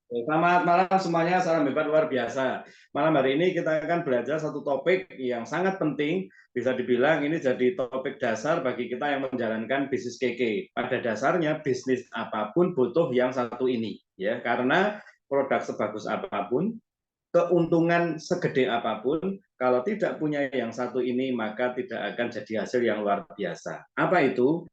Selamat malam semuanya, salam hebat luar biasa. Malam hari ini kita akan belajar satu topik yang sangat penting, bisa dibilang ini jadi topik dasar bagi kita yang menjalankan bisnis KK. Pada dasarnya bisnis apapun butuh yang satu ini, ya, karena produk sebagus apapun, keuntungan segede apapun, kalau tidak punya yang satu ini maka tidak akan jadi hasil yang luar biasa. Apa itu?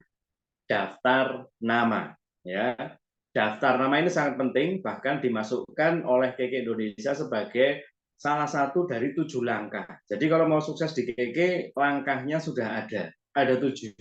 Daftar nama, ya. Daftar nama ini sangat penting, bahkan dimasukkan oleh KK Indonesia sebagai salah satu dari 7 langkah. Jadi kalau mau sukses di KK, langkahnya sudah ada 7.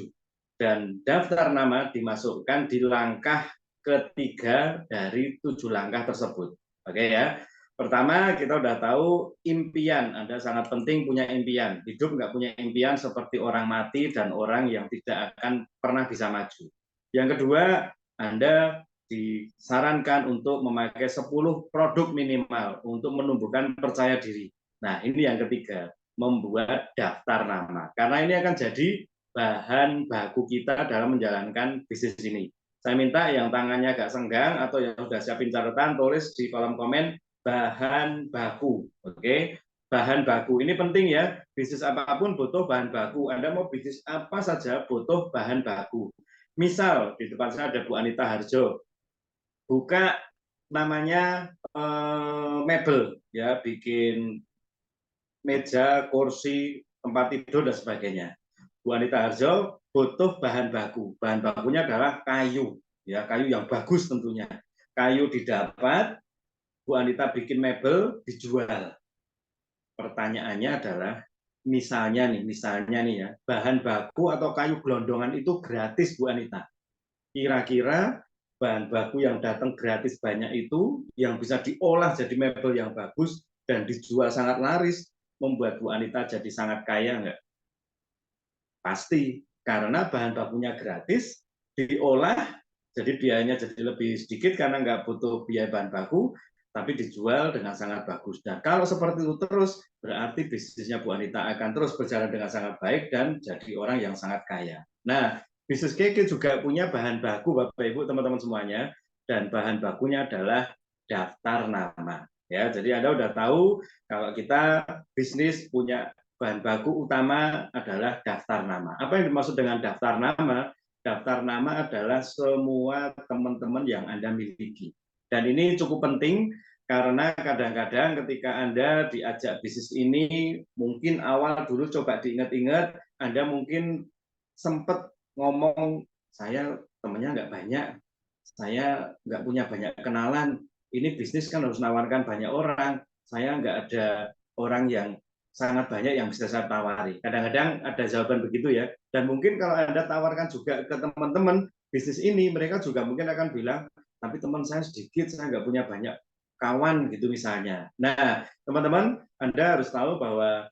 Dan daftar nama dimasukkan di langkah ketiga dari 7 langkah tersebut. Oke ya. Pertama, kita udah tahu impian. Anda sangat penting punya impian. Hidup nggak punya impian seperti orang mati dan orang yang tidak akan pernah bisa maju. Yang kedua, Anda disarankan untuk memakai 10 produk minimal untuk menumbuhkan percaya diri. Nah, ini yang ketiga, membuat daftar nama. Karena ini akan jadi bahan baku kita dalam menjalankan bisnis ini. Saya minta yang tangannya agak senggang atau yang sudah siapin catatan, tulis di kolom komen bahan baku. Oke, bahan baku ini penting ya. Bisnis apapun butuh bahan baku. Anda mau bisnis apa saja butuh bahan baku. Misal di depan saya ada Bu Anita Harjo, buka namanya mebel ya, bikin meja, kursi, tempat tidur dan sebagainya. Bu Anita Harjo butuh bahan baku. Bahan bakunya adalah kayu, ya, kayu yang bagus tentunya. Kayu didapat, Bu Anita bikin mebel, dijual. Pertanyaannya adalah, misalnya nih ya, bahan baku atau kayu gelondongan itu gratis Bu Anita. Kira-kira bahan baku yang datang gratis banyak itu, yang bisa diolah jadi mebel yang bagus dan dijual sangat laris, membuat Bu Anita jadi sangat kaya nggak? Pasti, karena bahan bakunya gratis, diolah, jadi biayanya jadi lebih sedikit karena nggak butuh biaya bahan baku, tapi dijual dengan sangat bagus. Dan kalau seperti itu terus, berarti bisnisnya Bu Anita akan terus berjalan dengan sangat baik dan jadi orang yang sangat kaya. Nah, bisnis Keke juga punya bahan baku, Bapak Ibu, teman-teman semuanya, dan bahan bakunya adalah daftar nama. Ya, jadi Anda udah tahu kalau kita bisnis punya bahan baku utama adalah daftar nama. Apa yang dimaksud dengan daftar nama? Daftar nama adalah semua teman-teman yang Anda miliki. Dan ini cukup penting karena kadang-kadang ketika Anda diajak bisnis ini, mungkin awal dulu coba diingat-ingat, Anda mungkin sempat ngomong, saya temannya nggak banyak, saya nggak punya banyak kenalan, ini bisnis kan harus menawarkan banyak orang, saya nggak ada orang yang sangat banyak yang bisa saya tawari. Kadang-kadang ada jawaban begitu ya. Dan mungkin kalau Anda tawarkan juga ke teman-teman bisnis ini, mereka juga mungkin akan bilang, tapi teman saya sedikit, saya nggak punya banyak kawan gitu misalnya. Nah, teman-teman, Anda harus tahu bahwa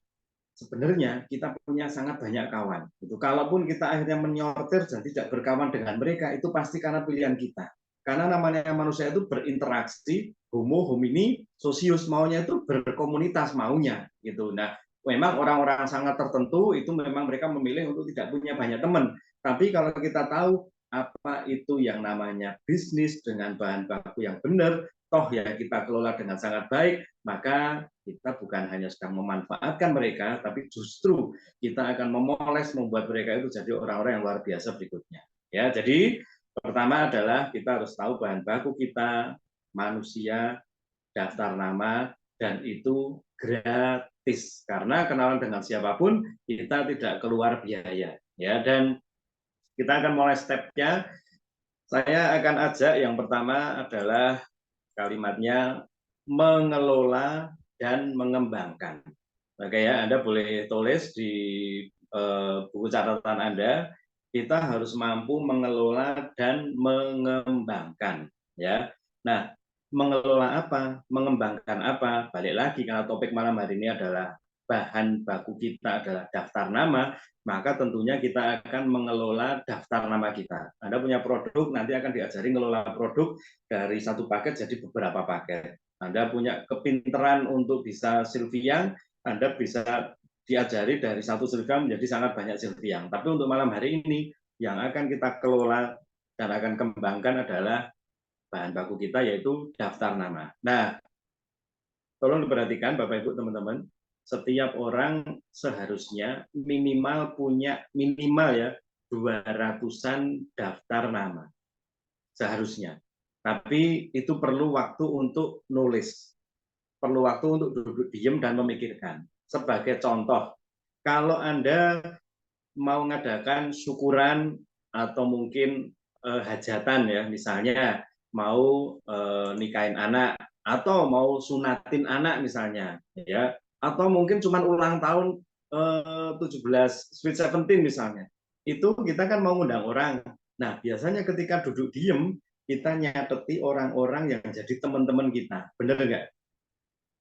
sebenarnya kita punya sangat banyak kawan. Itu kalaupun kita akhirnya menyortir dan tidak berkawan dengan mereka, itu pasti karena pilihan kita. Karena namanya manusia itu berinteraksi, homo homini socius, maunya itu berkomunitas maunya gitu. Nah, memang orang-orang sangat tertentu itu memang mereka memilih untuk tidak punya banyak teman. Tapi kalau kita tahu apa itu yang namanya bisnis dengan bahan baku yang benar, toh ya kita kelola dengan sangat baik, maka kita bukan hanya sedang memanfaatkan mereka, tapi justru kita akan memoles membuat mereka itu jadi orang-orang yang luar biasa berikutnya. Ya, jadi pertama adalah kita harus tahu bahan baku kita, manusia, daftar nama, dan itu gratis karena kenalan dengan siapapun kita tidak keluar biaya. Ya, dan kita akan mulai stepnya. Saya akan ajak yang pertama adalah kalimatnya mengelola dan mengembangkan. Oke ya, Anda boleh tulis di buku catatan Anda, kita harus mampu mengelola dan mengembangkan. Ya, nah, mengelola apa, mengembangkan apa? Balik lagi karena topik malam hari ini adalah bahan baku kita adalah daftar nama, maka tentunya kita akan mengelola daftar nama kita. Anda punya produk, nanti akan diajari mengelola produk dari satu paket jadi beberapa paket. Anda punya kepinteran untuk bisa Silviang, Anda bisa diajari dari satu Silviang menjadi sangat banyak Silviang. Tapi untuk malam hari ini, yang akan kita kelola dan akan kembangkan adalah bahan baku kita yaitu daftar nama. Nah, tolong diperhatikan Bapak Ibu teman-teman, setiap orang seharusnya minimal punya minimal ya 200-an daftar nama. Seharusnya. Tapi itu perlu waktu untuk nulis. Perlu waktu untuk duduk diam dan memikirkan. Sebagai contoh, kalau Anda mau mengadakan syukuran atau mungkin hajatan ya, misalnya mau nikahin anak atau mau sunatin anak misalnya, ya, atau mungkin cuma ulang tahun 17 Sweet 17 misalnya, itu kita kan mau ngundang orang. Nah biasanya ketika duduk diem kita nyateti orang-orang yang jadi teman-teman kita, bener nggak?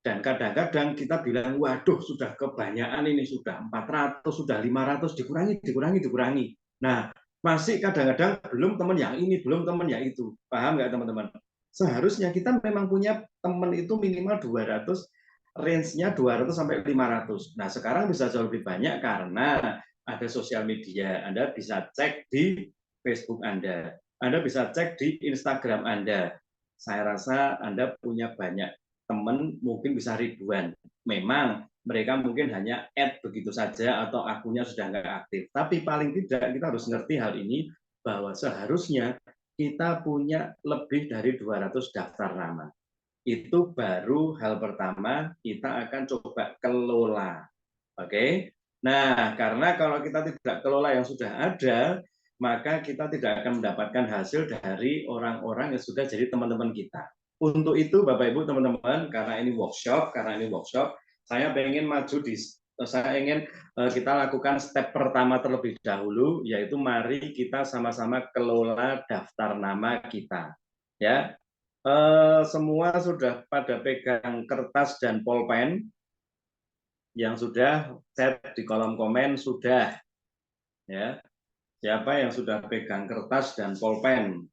Dan kadang-kadang kita bilang, waduh sudah kebanyakan ini, sudah 400, sudah 500, dikurangi. Nah, masih kadang-kadang belum teman yang ini, belum teman yang itu. Paham nggak teman-teman? Seharusnya kita memang punya teman itu minimal 200, range-nya 200 sampai 500. Nah, sekarang bisa jauh lebih banyak karena ada sosial media. Anda bisa cek di Facebook Anda bisa cek di Instagram Anda. Saya rasa Anda punya banyak teman, mungkin bisa ribuan. Memang mereka mungkin hanya add begitu saja atau akunnya sudah nggak aktif. Tapi paling tidak kita harus ngerti hal ini bahwa seharusnya kita punya lebih dari 200 daftar nama. Itu baru hal pertama kita akan coba kelola. Oke. Nah, karena kalau kita tidak kelola yang sudah ada, maka kita tidak akan mendapatkan hasil dari orang-orang yang sudah jadi teman-teman kita. Untuk itu, Bapak Ibu teman-teman, karena ini workshop, saya ingin maju saya ingin kita lakukan step pertama terlebih dahulu, yaitu mari kita sama-sama kelola daftar nama kita. Ya, semua sudah pada pegang kertas dan pulpen. Yang sudah chat di kolom komen sudah, ya. Siapa yang sudah pegang kertas dan pulpen?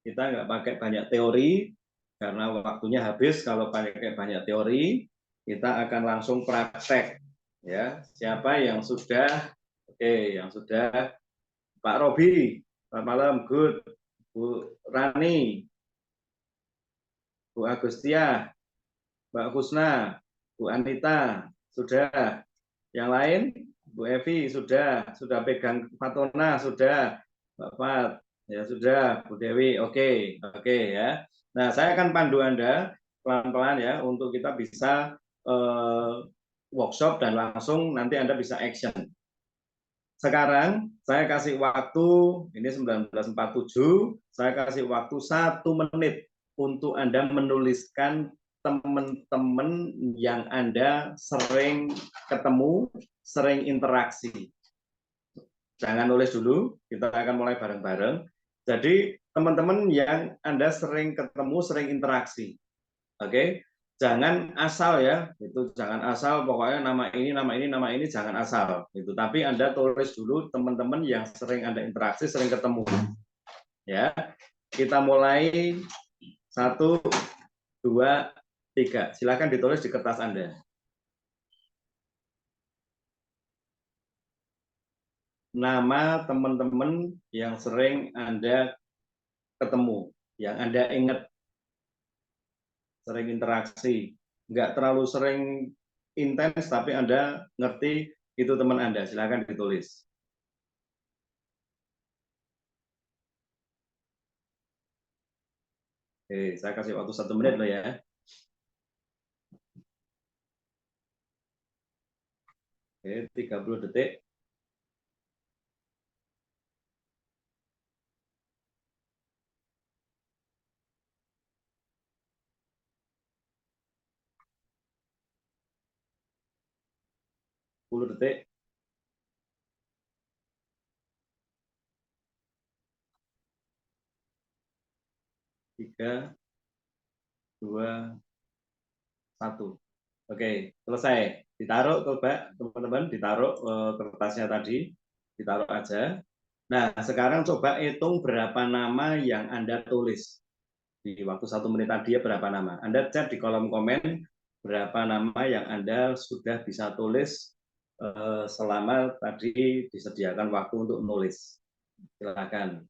Kita nggak pakai banyak teori karena waktunya habis. Kalau pakai banyak teori, kita akan langsung praktek, ya. Siapa yang sudah? Oke, yang sudah. Pak Robi, selamat malam. Good. Bu Rani, Bu Agustia, Mbak Kusna, Bu Anita, sudah. Yang lain, Bu Evi sudah pegang Fatona sudah, Mbak Fat ya sudah, Bu Dewi oke ya. Nah saya akan pandu Anda pelan-pelan ya untuk kita bisa workshop dan langsung nanti Anda bisa action. Sekarang saya kasih waktu ini 19.47, saya kasih waktu 1 menit untuk Anda menuliskan teman-teman yang Anda sering ketemu, sering interaksi. Jangan nulis dulu, kita akan mulai bareng-bareng. Jadi teman-teman yang Anda sering ketemu, sering interaksi. Oke? Jangan asal ya, itu jangan asal pokoknya nama ini jangan asal itu. Tapi Anda tulis dulu teman-teman yang sering Anda interaksi, sering ketemu. Ya. Kita mulai 1 2 3. Silakan ditulis di kertas Anda. Nama teman-teman yang sering Anda ketemu, yang Anda ingat, sering interaksi, nggak terlalu sering intens, tapi Anda ngerti itu teman Anda. Silakan ditulis. Oke, saya kasih waktu 1 menit loh ya. Oke, 30 detik. Detik. 3, 2, 1. Oke, selesai. Ditaruh coba teman-teman, ditaruh kertasnya tadi, ditaruh aja. Nah, sekarang coba hitung berapa nama yang Anda tulis. Di waktu 1 menit tadi ya berapa nama. Anda chat di kolom komen berapa nama yang Anda sudah bisa tulis selama tadi disediakan waktu untuk nulis. Silakan.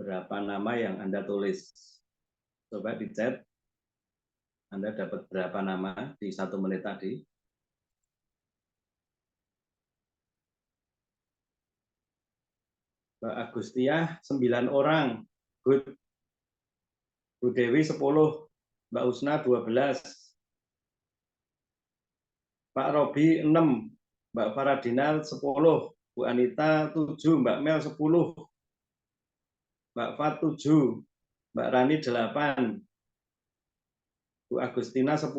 berapa nama yang Anda tulis? Coba di chat, Anda dapat berapa nama di 1 menit tadi? Mbak Agustiah 9 orang, good. Bu Dewi 10, Mbak Usna 12, Pak Robi 6, Mbak Faradina 10, Bu Anita 7, Mbak Mel 10, Mbak Fat 7, Mbak Rani 8, Bu Agustina 10,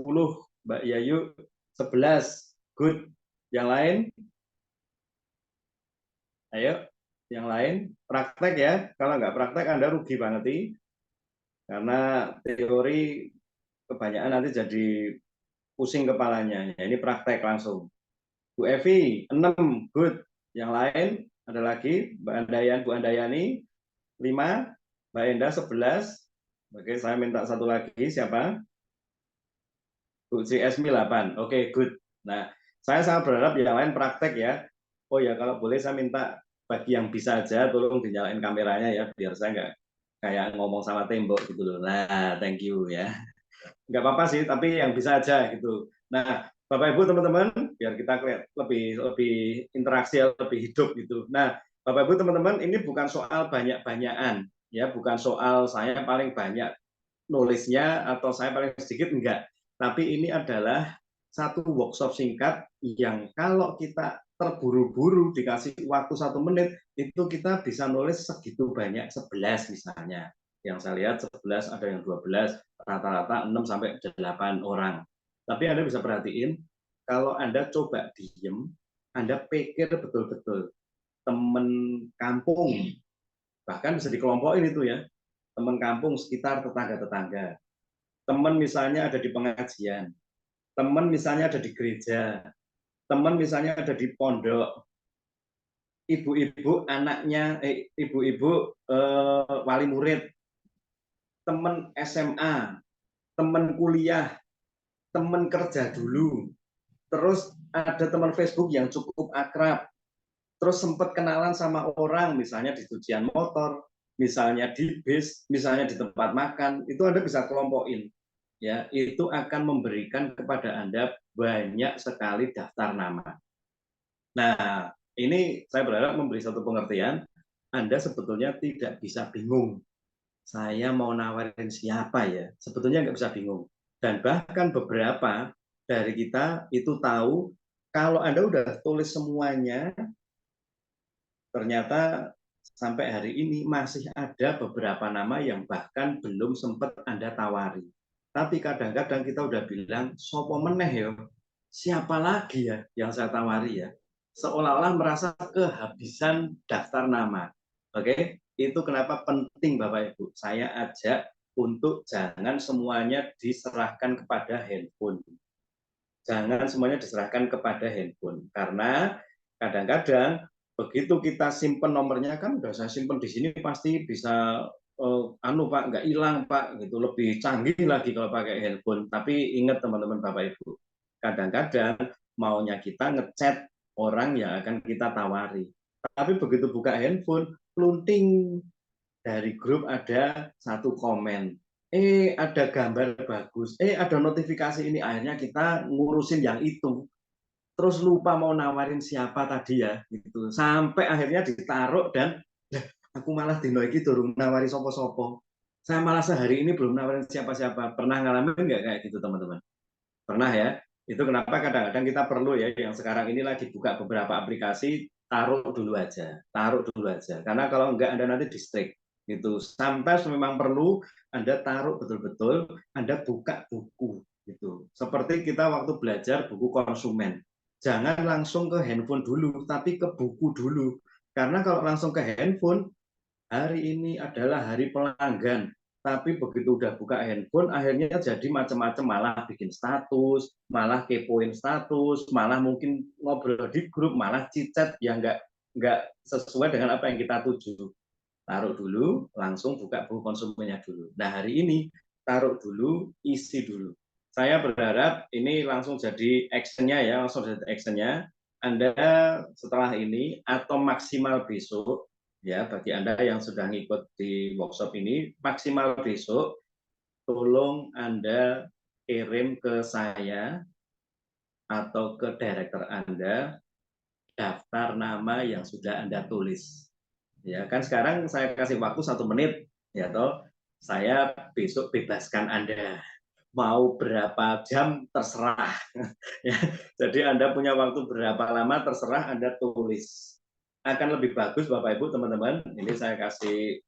Mbak Yayu 11. Good. Yang lain? Ayo, yang lain praktek ya. Kalau nggak praktek Anda rugi banget nih. Karena teori kebanyakan nanti jadi pusing kepalanya. Ya, ini praktek langsung. Bu Evi 6, good. Yang lain ada lagi Bu Andayani 5, Mbak Enda 11. Oke, saya minta satu lagi, siapa? Bu CSMI 8. Oke, good. Nah, saya sangat berharap yang lain praktek ya. Oh ya, kalau boleh saya minta bagi yang bisa aja tolong dinyalain kameranya ya, biar saya nggak kayak ngomong sama tembok gitu loh. Nah, thank you ya. Nggak apa-apa sih, tapi yang bisa aja gitu. Nah, Bapak Ibu teman-teman, biar kita lebih interaksi, lebih hidup gitu. Nah, Bapak Ibu teman-teman, ini bukan soal banyak-banyakan, ya, bukan soal saya paling banyak nulisnya atau saya paling sedikit, enggak. Tapi ini adalah satu workshop singkat yang kalau kita terburu-buru dikasih waktu 1 menit, itu kita bisa nulis segitu banyak, 11 misalnya. Yang saya lihat 11, ada yang 12, rata-rata 6 sampai 8 orang. Tapi Anda bisa perhatiin, kalau Anda coba diem, Anda pikir betul-betul teman kampung, bahkan bisa dikelompokin itu ya, teman kampung sekitar tetangga-tetangga. Teman misalnya ada di pengajian, teman misalnya ada di gereja, teman misalnya ada di pondok, ibu-ibu anaknya, ibu-ibu wali murid, teman SMA, teman kuliah, teman kerja dulu, terus ada teman Facebook yang cukup akrab, terus sempat kenalan sama orang, misalnya di cucian motor, misalnya di bis, misalnya di tempat makan, itu Anda bisa kelompokin. Ya, itu akan memberikan kepada Anda banyak sekali daftar nama. Nah, ini saya berharap memberi satu pengertian, Anda sebetulnya tidak bisa bingung. Saya mau nawarin siapa ya? Sebetulnya nggak bisa bingung. Dan bahkan beberapa dari kita itu tahu, kalau Anda udah tulis semuanya, ternyata sampai hari ini masih ada beberapa nama yang bahkan belum sempat Anda tawari. Tapi kadang-kadang kita udah bilang, sopo meneh ya, siapa lagi ya yang saya tawari ya? Seolah-olah merasa kehabisan daftar nama. Oke, itu kenapa penting Bapak Ibu. Saya ajak untuk jangan semuanya diserahkan kepada handphone. Jangan semuanya diserahkan kepada handphone. Karena kadang-kadang begitu kita simpen nomornya, kan udah saya simpen di sini pasti bisa anu Pak, nggak hilang Pak, gitu, lebih canggih lagi kalau pakai handphone. Tapi ingat teman-teman Bapak Ibu, kadang-kadang maunya kita ngechat orang yang akan kita tawari. Tapi begitu buka handphone, plunting, dari grup ada satu komen, ada gambar bagus, ada notifikasi ini, akhirnya kita ngurusin yang itu, terus lupa mau nawarin siapa tadi ya, gitu, sampai akhirnya ditaruh dan aku malah dino iki durung nawari sopo-sopo, saya malah sehari ini belum nawarin siapa-siapa. Pernah ngalamin nggak kayak gitu teman-teman? Pernah ya? Itu kenapa kadang-kadang kita perlu ya, yang sekarang ini lagi buka beberapa aplikasi, taruh dulu aja, karena kalau enggak Anda nanti distrik gitu. Sampai memang perlu Anda taruh betul-betul, Anda buka buku gitu. Seperti kita waktu belajar buku konsumen, jangan langsung ke handphone dulu, tapi ke buku dulu. Karena kalau langsung ke handphone, hari ini adalah hari pelanggan, tapi begitu udah buka handphone akhirnya jadi macam-macam, malah bikin status, malah kepoin status, malah mungkin ngobrol di grup, malah cicat yang nggak sesuai dengan apa yang kita tuju. Taruh dulu, langsung buka buku konsumennya dulu. Nah, hari ini taruh dulu, isi dulu. Saya berharap ini langsung jadi actionnya ya, langsung jadi actionnya. Anda setelah ini atau maksimal besok, ya, bagi Anda yang sudah ngikut di workshop ini, maksimal besok, tolong Anda kirim ke saya atau ke director Anda daftar nama yang sudah Anda tulis. Ya kan sekarang saya kasih waktu 1 menit, ya toh. Saya besok bebaskan Anda. Mau berapa jam terserah. Ya, jadi Anda punya waktu berapa lama terserah Anda tulis. Akan lebih bagus Bapak Ibu teman-teman. Ini saya kasih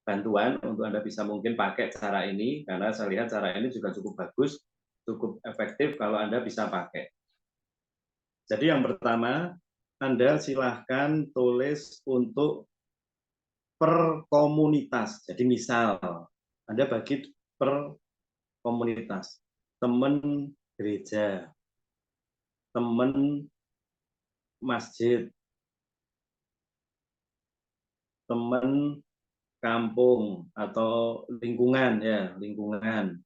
bantuan untuk Anda bisa mungkin pakai cara ini karena saya lihat cara ini juga cukup bagus, cukup efektif kalau Anda bisa pakai. Jadi yang pertama, Anda silahkan tulis untuk per komunitas. Jadi misal, Anda bagi per komunitas. Teman gereja, teman masjid, teman kampung atau lingkungan, ya lingkungan.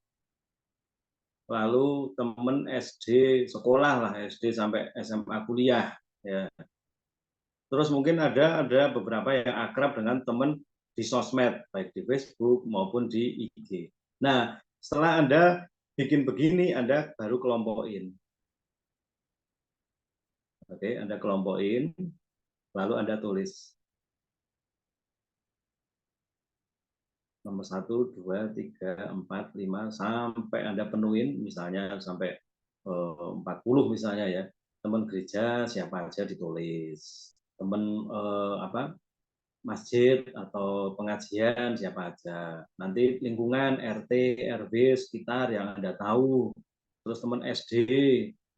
Lalu teman SD sekolah lah, SD sampai SMA kuliah, ya. Terus mungkin ada beberapa yang akrab dengan teman di sosmed, baik di Facebook maupun di IG. Nah, setelah Anda bikin begini, Anda baru kelompokin. Oke, Anda kelompokin, lalu Anda tulis. Nomor 1, 2, 3, 4, 5, sampai Anda penuhin, misalnya sampai 40 misalnya ya. Teman gereja siapa aja ditulis. Teman masjid atau pengajian siapa aja. Nanti lingkungan RT, RW sekitar yang Anda tahu. Terus teman SD,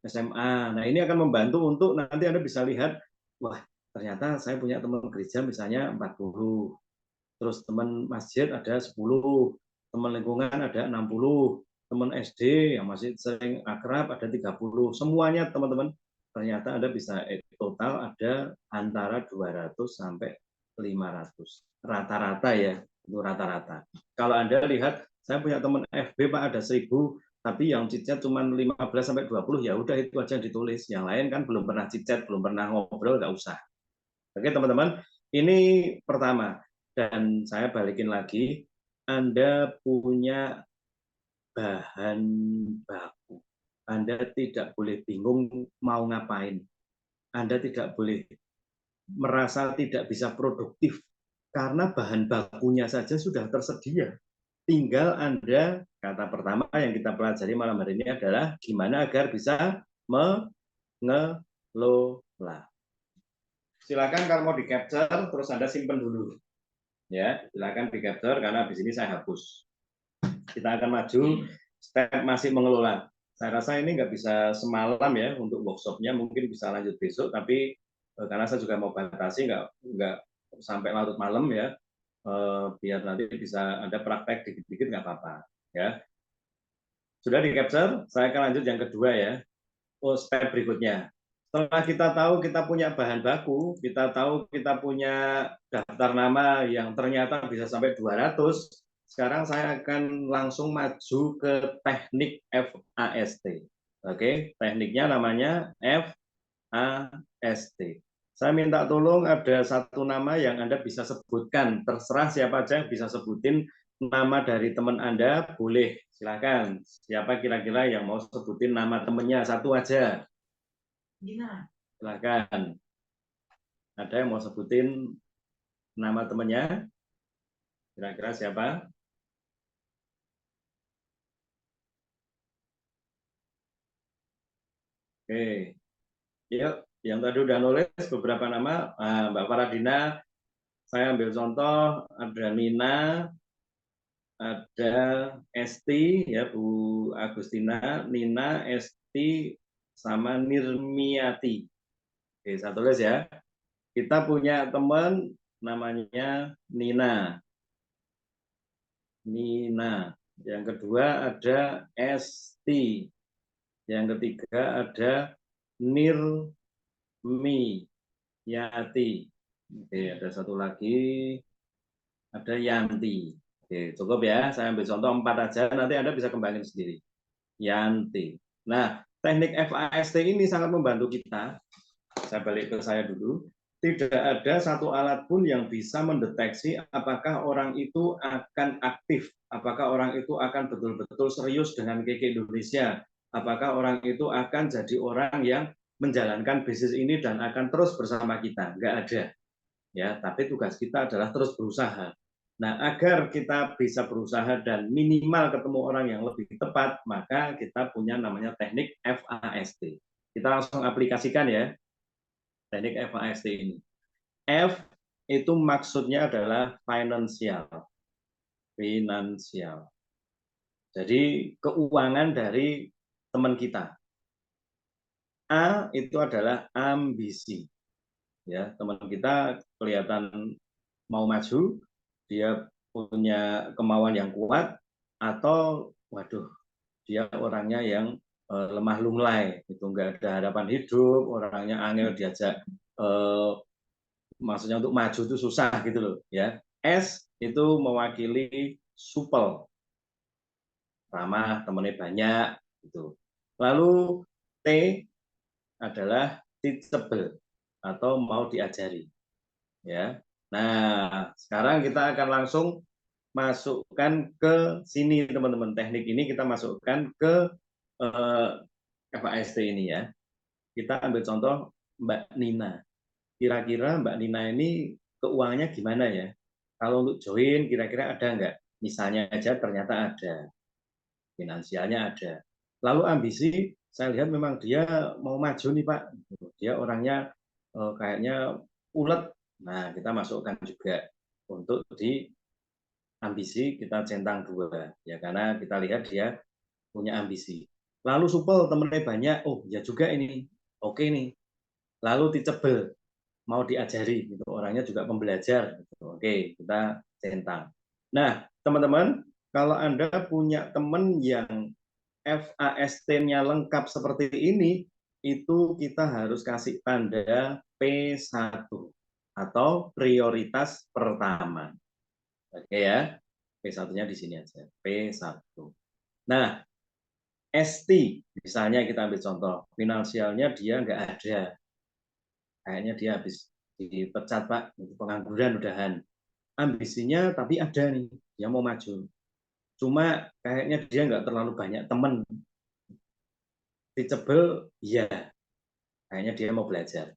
SMA. Nah, ini akan membantu untuk nanti Anda bisa lihat, wah, ternyata saya punya teman gereja misalnya 40. Terus teman masjid ada 10, teman lingkungan ada 60, teman SD yang masih sering akrab ada 30. Semuanya teman-teman, ternyata Anda bisa total ada antara 200 sampai 500. Rata-rata ya, itu rata-rata. Kalau Anda lihat, saya punya teman FB Pak ada 1000, tapi yang chit-chat cuma 15 sampai 20, ya udah itu aja ditulis. Yang lain kan belum pernah chit-chat, belum pernah ngobrol, nggak usah. Oke teman-teman, ini pertama. Dan saya balikin lagi, Anda punya bahan baku. Anda tidak boleh bingung mau ngapain. Anda tidak boleh merasa tidak bisa produktif karena bahan bakunya saja sudah tersedia. Tinggal Anda, kata pertama yang kita pelajari malam hari ini adalah gimana agar bisa mengelola. Silakan kalau mau di capture, terus Anda simpan dulu. Ya, silakan di capture karena di sini saya hapus. Kita akan maju, step masih mengelola. Saya rasa ini nggak bisa semalam ya untuk workshopnya, mungkin bisa lanjut besok, tapi karena saya juga mau batasi nggak sampai larut malam ya, biar nanti bisa ada praktek dikit-dikit nggak apa-apa ya. Sudah di capture, saya akan lanjut yang kedua ya. Step berikutnya. Setelah kita tahu kita punya bahan baku, kita tahu kita punya daftar nama yang ternyata bisa sampai 200, sekarang saya akan langsung maju ke teknik FAST. Oke, tekniknya namanya FAST. Saya minta tolong ada satu nama yang Anda bisa sebutkan, terserah siapa aja yang bisa sebutin nama dari teman Anda, boleh silakan. Siapa kira-kira yang mau sebutin nama temannya, satu aja. Silakan. Ada yang mau sebutin nama temannya? Kira-kira siapa? Oke. Yuk, yang tadi udah nulis beberapa nama, Mbak Faradina, saya ambil contoh, ada Nina, ada Esti, ya Bu Agustina, Nina, Esti, sama Nirmiati. Oke, saya tulis ya. Kita punya teman namanya Nina. Nina. Yang kedua ada Esti. Yang ketiga ada Nirmi Yati. Oke, ada satu lagi, ada Yanti. Oke, cukup ya. Saya ambil contoh 4 aja. Nanti Anda bisa kembangin sendiri. Yanti. Nah, teknik FAST ini sangat membantu kita. Saya balik ke saya dulu. tidak ada satu alat pun yang bisa mendeteksi apakah orang itu akan aktif, apakah orang itu akan betul-betul serius dengan KK Indonesia, apakah orang itu akan jadi orang yang menjalankan bisnis ini dan akan terus bersama kita. Nggak ada. Ya, tapi tugas kita adalah terus berusaha. Nah, agar kita bisa berusaha dan minimal ketemu orang yang lebih tepat, maka kita punya namanya teknik FAST. Kita langsung aplikasikan ya, teknik FAST ini. F itu maksudnya adalah finansial. Finansial. Jadi keuangan dari teman kita. A itu adalah ambisi. Ya, teman kita kelihatan mau maju, dia punya kemauan yang kuat, atau waduh, dia orangnya yang lemah lunglai, itu nggak ada harapan hidup, orangnya angel diajak maksudnya untuk maju itu susah gitu loh ya. S itu mewakili supel, ramah, temennya banyak gitu. Lalu T adalah teachable atau mau diajari ya. Nah, sekarang kita akan langsung masukkan ke sini teman-teman. Teknik ini kita masukkan ke FAST ini ya. Kita ambil contoh Mbak Nina. Kira-kira Mbak Nina ini keuangannya gimana ya? Kalau untuk join kira-kira ada nggak? Misalnya aja ternyata ada, finansialnya ada. Lalu ambisi, saya lihat memang dia mau maju nih Pak. Dia orangnya kayaknya ulet. Nah, kita masukkan juga untuk di ambisi kita centang 2 ya, karena kita lihat dia punya ambisi. Lalu supel temennya banyak, oh ya juga ini, oke nih. Lalu teachable, mau diajari gitu, orangnya juga pembelajar gitu. Oke, kita centang. Nah, teman-teman, kalau Anda punya teman yang FAST-nya lengkap seperti ini, itu kita harus kasih tanda P1 atau prioritas pertama. Oke ya, P1-nya di sini aja, P1. Nah, ST, misalnya kita ambil contoh, finansialnya dia nggak ada. Kayaknya dia habis dipecat Pak, pengangguran udahan. Ambisinya tapi ada nih, dia mau maju. Cuma kayaknya dia nggak terlalu banyak teman. Teachable, ya, kayaknya dia mau belajar.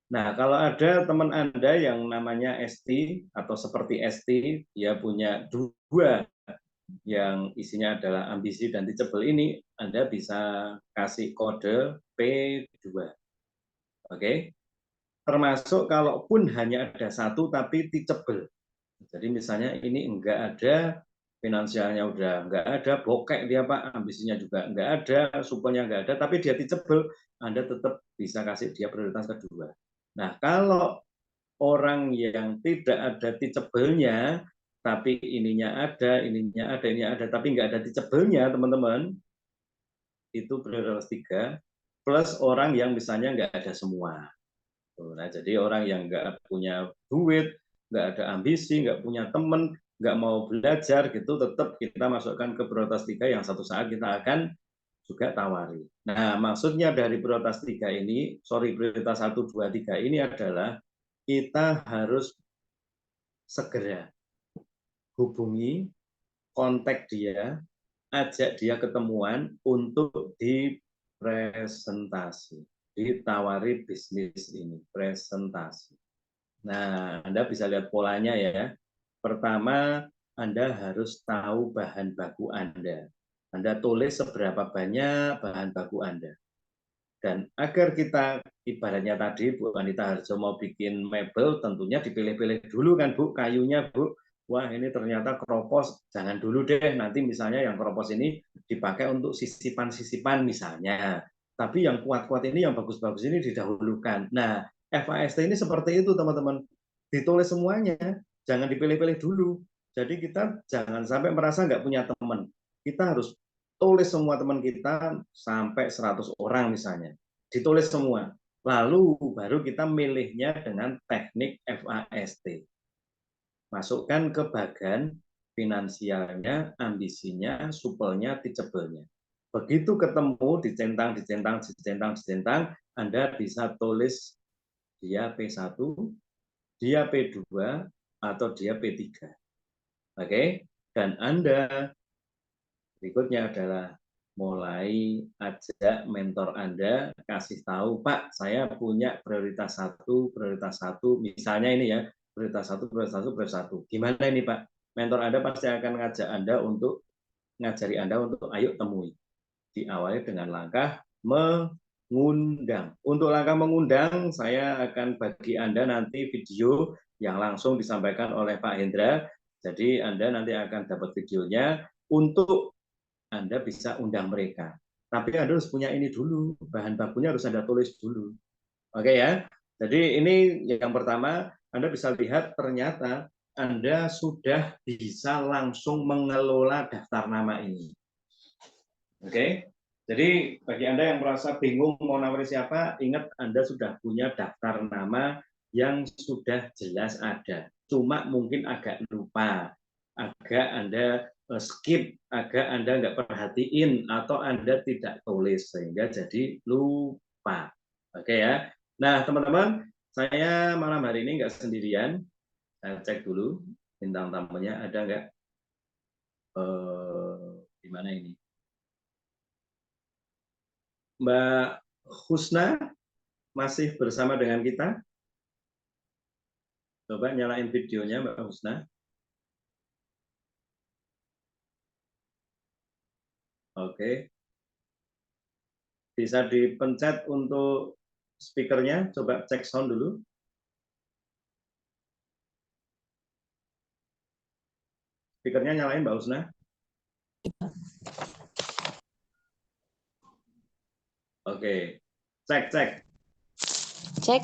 Nah, kalau ada teman Anda yang namanya ST atau seperti ST, dia punya 2 yang isinya adalah ambisi dan teachable ini, Anda bisa kasih kode P2. Oke? Termasuk kalaupun hanya ada 1 tapi teachable. Jadi misalnya ini enggak ada, finansialnya udah enggak ada, bokek dia Pak, ambisinya juga enggak ada, supelnya enggak ada, tapi dia teachable, Anda tetap bisa kasih dia prioritas kedua. Nah, kalau orang yang tidak ada teachable-nya, tapi ininya ada, tapi enggak ada teachable-nya, teman-teman, itu prioritas 3, plus orang yang misalnya enggak ada semua. Nah, jadi orang yang nggak punya duit, nggak ada ambisi, nggak punya teman, nggak mau belajar gitu, tetap kita masukkan ke prioritas 3 yang satu saat kita akan juga tawari. Nah, maksudnya dari prioritas 3 ini, prioritas 1, 2, 3 ini adalah kita harus segera hubungi, kontak dia, ajak dia ketemuan untuk dipresentasi, ditawari bisnis ini, presentasi. Nah, Anda bisa lihat polanya ya. Pertama, Anda harus tahu bahan baku Anda. Anda tulis seberapa banyak bahan baku Anda. Dan agar kita, ibaratnya tadi Bu Anita Harjo mau bikin mebel, tentunya dipilih-pilih dulu kan Bu, kayunya Bu. Wah, ini ternyata keropos, jangan dulu deh, nanti misalnya yang keropos ini dipakai untuk sisipan-sisipan misalnya. Tapi yang kuat-kuat ini, yang bagus-bagus ini didahulukan. Nah, FAST ini seperti itu teman-teman. Ditulis semuanya, jangan dipilih-pilih dulu. Jadi kita jangan sampai merasa nggak punya teman. Kita harus tulis semua teman kita sampai 100 orang misalnya. Ditulis semua. Lalu baru kita milihnya dengan teknik FAST. Masukkan ke bagan finansialnya, ambisinya, supelnya, teachable-nya. Begitu ketemu, dicentang, Anda bisa tulis dia P1, dia P2, atau dia P3. Oke, dan Anda berikutnya adalah mulai ajak mentor Anda, kasih tahu, Pak, saya punya prioritas satu, misalnya ini ya, prioritas satu. Gimana ini, Pak? Mentor Anda pasti akan ngajak Anda untuk ngajari Anda untuk ayo temui. Diawali dengan langkah mengundang. Untuk langkah mengundang, saya akan bagi Anda nanti video yang langsung disampaikan oleh Pak Hendra. Jadi Anda nanti akan dapat videonya untuk Anda bisa undang mereka. Tapi Anda harus punya ini dulu, bahan bakunya harus Anda tulis dulu. Oke ya. Jadi ini yang pertama, Anda bisa lihat ternyata Anda sudah bisa langsung mengelola daftar nama ini. Oke. Jadi bagi Anda yang merasa bingung mau nawari siapa, ingat Anda sudah punya daftar nama yang sudah jelas ada. Cuma mungkin agak lupa, agak Anda skip, agak Anda nggak perhatiin, atau Anda tidak tulis, sehingga jadi lupa. Oke ya. Nah, teman-teman, saya malam hari ini nggak sendirian. Saya cek dulu bintang tamunya ada nggak? Di mana ini? Mbak Husna masih bersama dengan kita? Coba nyalain videonya Mbak Husna. Oke. Bisa dipencet untuk speakernya, coba cek sound dulu. Speakernya nyalain Mbak Husna. Oke. Cek. Cek.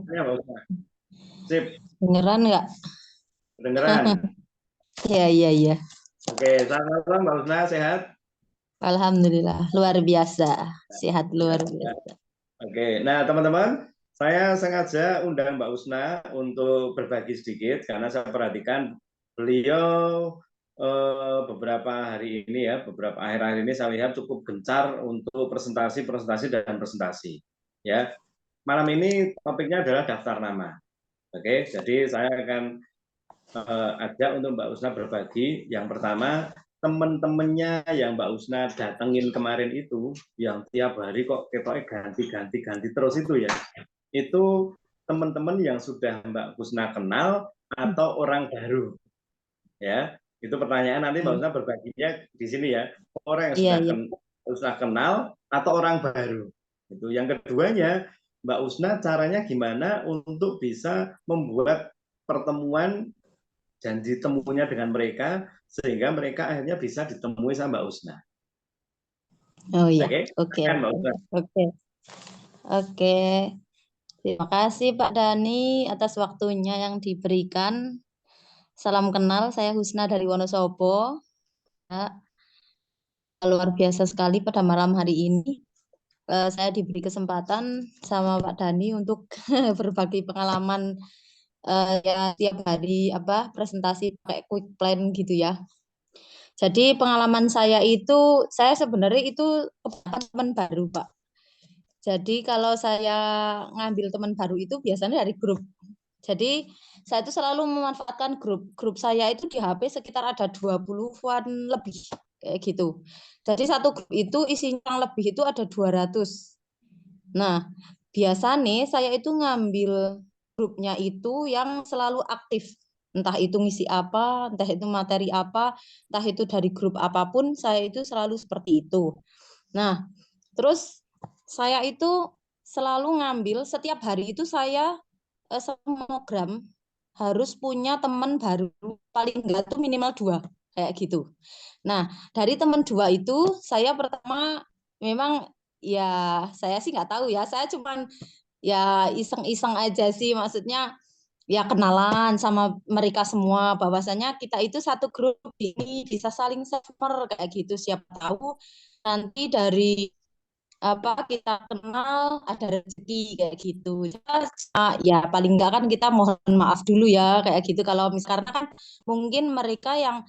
Ya, Mbak Husna. Sip. Beneran nggak? Kedengeran? Iya. Oke, selamat malam Mbak Husna, sehat? Alhamdulillah, luar biasa. Sehat luar biasa. Oke, nah teman-teman, saya sengaja undang Mbak Husna untuk berbagi sedikit karena saya perhatikan beliau beberapa hari ini ya, beberapa akhir-akhir ini saya lihat cukup gencar untuk presentasi dan presentasi. Ya, malam ini topiknya adalah daftar nama. Oke, jadi saya akan ajak untuk Mbak Husna berbagi. Yang pertama, teman-temannya yang Mbak Husna datengin kemarin itu, yang tiap hari kok ketoknya ganti terus itu ya, itu teman-teman yang sudah Mbak Husna kenal atau orang baru, ya. Itu pertanyaan nanti Mbak Husna berbaginya di sini ya, orang yang sudah Husna kenal atau orang baru. Itu yang keduanya, Mbak Husna caranya gimana untuk bisa membuat pertemuan janji temunya dengan mereka sehingga mereka akhirnya bisa ditemui sama Mbak Husna. Oh iya, oke. Oke. Terima kasih Pak Dani atas waktunya yang diberikan. Salam kenal, saya Husna dari Wonosobo. Luar biasa sekali pada malam hari ini. Saya diberi kesempatan sama Pak Dani untuk berbagi pengalaman ya tiap hari presentasi pakai quick plan gitu ya. Jadi pengalaman saya itu, saya sebenarnya itu teman baru, Pak. Jadi kalau saya ngambil teman baru itu biasanya dari grup. Jadi saya itu selalu memanfaatkan grup. Grup saya itu di HP sekitar ada 20-an lebih kayak gitu. Jadi satu grup itu isinya yang lebih itu ada 200. Nah, biasa nih saya itu ngambil grupnya itu yang selalu aktif. Entah itu ngisi apa, entah itu materi apa, entah itu dari grup apapun, saya itu selalu seperti itu. Nah, terus saya itu selalu ngambil setiap hari itu saya program harus punya teman baru paling enggak tuh minimal 2 kayak gitu. Nah, dari teman 2 itu saya pertama memang ya saya sih nggak tahu ya, saya cuman ya iseng-iseng aja sih, maksudnya ya kenalan sama mereka semua bahwasanya kita itu satu grup ini bisa saling share kayak gitu, siapa tahu nanti dari kita kenal ada rezeki kayak gitu ya paling enggak kan kita mohon maaf dulu ya kayak gitu kalau misalnya kan mungkin mereka yang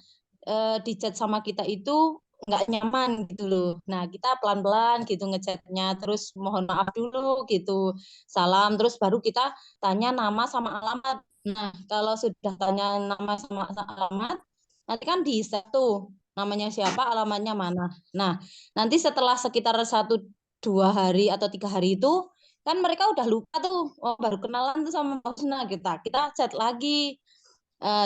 di chat sama kita itu nggak nyaman gitu loh. Nah, kita pelan-pelan gitu ngechatnya, terus mohon maaf dulu gitu, salam, terus baru kita tanya nama sama alamat. Nah, kalau sudah tanya nama sama alamat, nanti kan di set tuh namanya siapa, alamatnya mana. Nah, nanti setelah sekitar 1 2 hari atau 3 hari itu, kan mereka udah lupa tuh, oh, baru kenalan tuh sama Mbak Husna, kita chat lagi,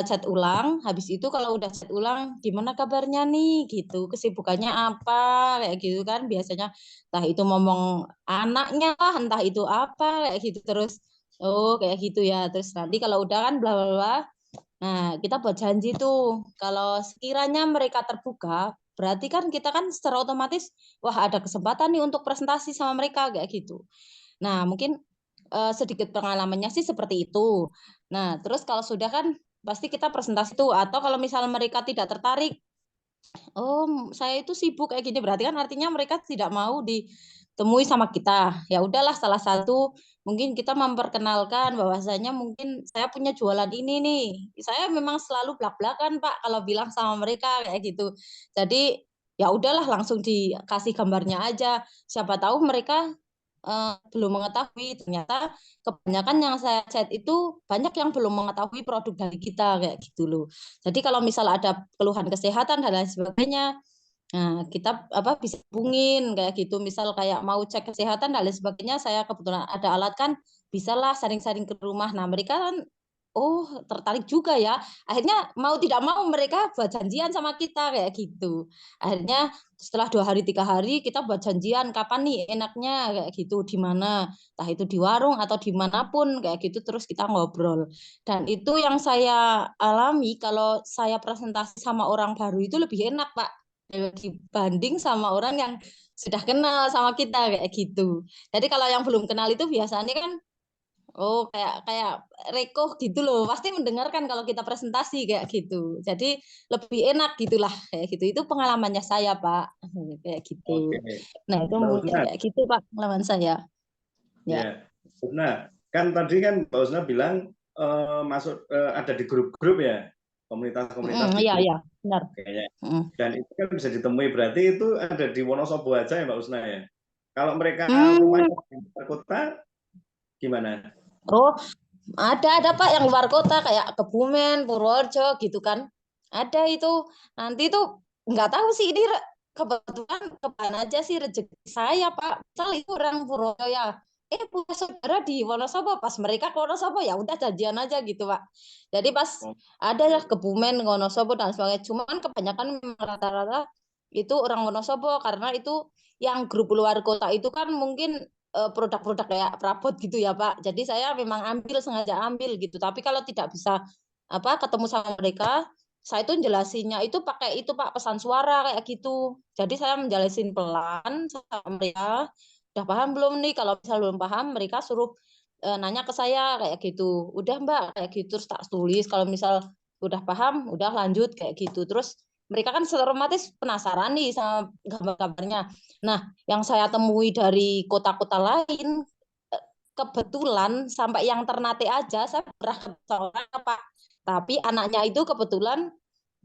chat ulang. Habis itu kalau udah chat ulang, gimana kabarnya nih gitu, kesibukannya apa, kayak gitu kan biasanya, entah itu ngomong anaknya lah, entah itu apa kayak gitu. Terus oh kayak gitu ya, terus nanti kalau udah kan bla bla bla, nah kita buat janji tuh kalau sekiranya mereka terbuka, berarti kan kita kan secara otomatis wah ada kesempatan nih untuk presentasi sama mereka kayak gitu. Nah, mungkin sedikit pengalamannya sih seperti itu. Nah, terus kalau sudah kan pasti kita presentasi tuh, atau kalau misal mereka tidak tertarik, oh saya itu sibuk kayak gini, berarti kan artinya mereka tidak mau ditemui sama kita. Ya udahlah, salah satu mungkin kita memperkenalkan bahwasanya mungkin saya punya jualan ini nih. Saya memang selalu blak-blakan Pak kalau bilang sama mereka kayak gitu. Jadi ya udahlah langsung dikasih gambarnya aja. Siapa tahu mereka belum mengetahui, ternyata kebanyakan yang saya chat itu banyak yang belum mengetahui produk dari kita kayak gitu loh. Jadi kalau misal ada keluhan kesehatan dan lain sebagainya, nah kita apa bisa hubungin kayak gitu. Misal kayak mau cek kesehatan dan lain sebagainya, saya kebetulan ada alat kan, bisalah sharing-sharing ke rumah. Nah mereka kan oh tertarik juga ya. Akhirnya mau tidak mau mereka buat janjian sama kita kayak gitu. Akhirnya setelah 2 hari 3 hari kita buat janjian kapan nih enaknya kayak gitu, di mana, entah itu di warung atau dimanapun kayak gitu, terus kita ngobrol. Dan itu yang saya alami, kalau saya presentasi sama orang baru itu lebih enak Pak dibanding sama orang yang sudah kenal sama kita kayak gitu. Jadi kalau yang belum kenal itu biasanya kan oh kayak kayak reko gitu loh. Pasti mendengarkan kalau kita presentasi kayak gitu. Jadi lebih enak gitulah kayak gitu. Itu pengalamannya saya, Pak. Kayak Oke, gitu. Nah, itu Mbak mungkin Usna. kayak gitu, Pak, pengalaman saya. Ya. Ya, nah kan tadi kan Mbak Usna bilang masuk ada di grup-grup ya, komunitas-komunitas di Iya, grup iya, benar. kayaknya. Mm. Dan itu kan bisa ditemui, berarti itu ada di Wonosobo aja ya Mbak Usna ya. Kalau mereka Hmm. rumahnya di luar kota gimana? Oh, ada Pak yang luar kota kayak Kebumen, Purworejo gitu kan. Ada itu. Nanti itu nggak tahu sih ini kebetulan kebetulan aja sih rezeki saya Pak. Misal itu orang Purworejo ya. Punya saudara di Wonosobo, pas mereka ke Wonosobo ya udah janjian aja gitu Pak. Jadi pas ada ya Oke. Kebumen, Wonosobo dan sebagainya. Cuman kebanyakan memang rata-rata itu orang Wonosobo, karena itu yang grup luar kota itu kan mungkin produk-produk kayak perabot gitu ya Pak. Jadi saya memang sengaja ambil gitu. Tapi kalau tidak bisa apa ketemu sama mereka, saya itu jelasinnya itu pakai itu Pak, pesan suara kayak gitu. Jadi saya menjelasin pelan sama mereka. Udah paham belum nih? Kalau misal belum paham, mereka suruh nanya ke saya kayak gitu. Udah Mbak kayak gitu, terus tak tulis. Kalau misal udah paham, udah lanjut kayak gitu. Terus mereka kan otomatis penasaran nih sama gambar-gambarnya. Nah, yang saya temui dari kota-kota lain, kebetulan sampai yang Ternate aja saya pernah ketemu orang Pak. Tapi anaknya itu kebetulan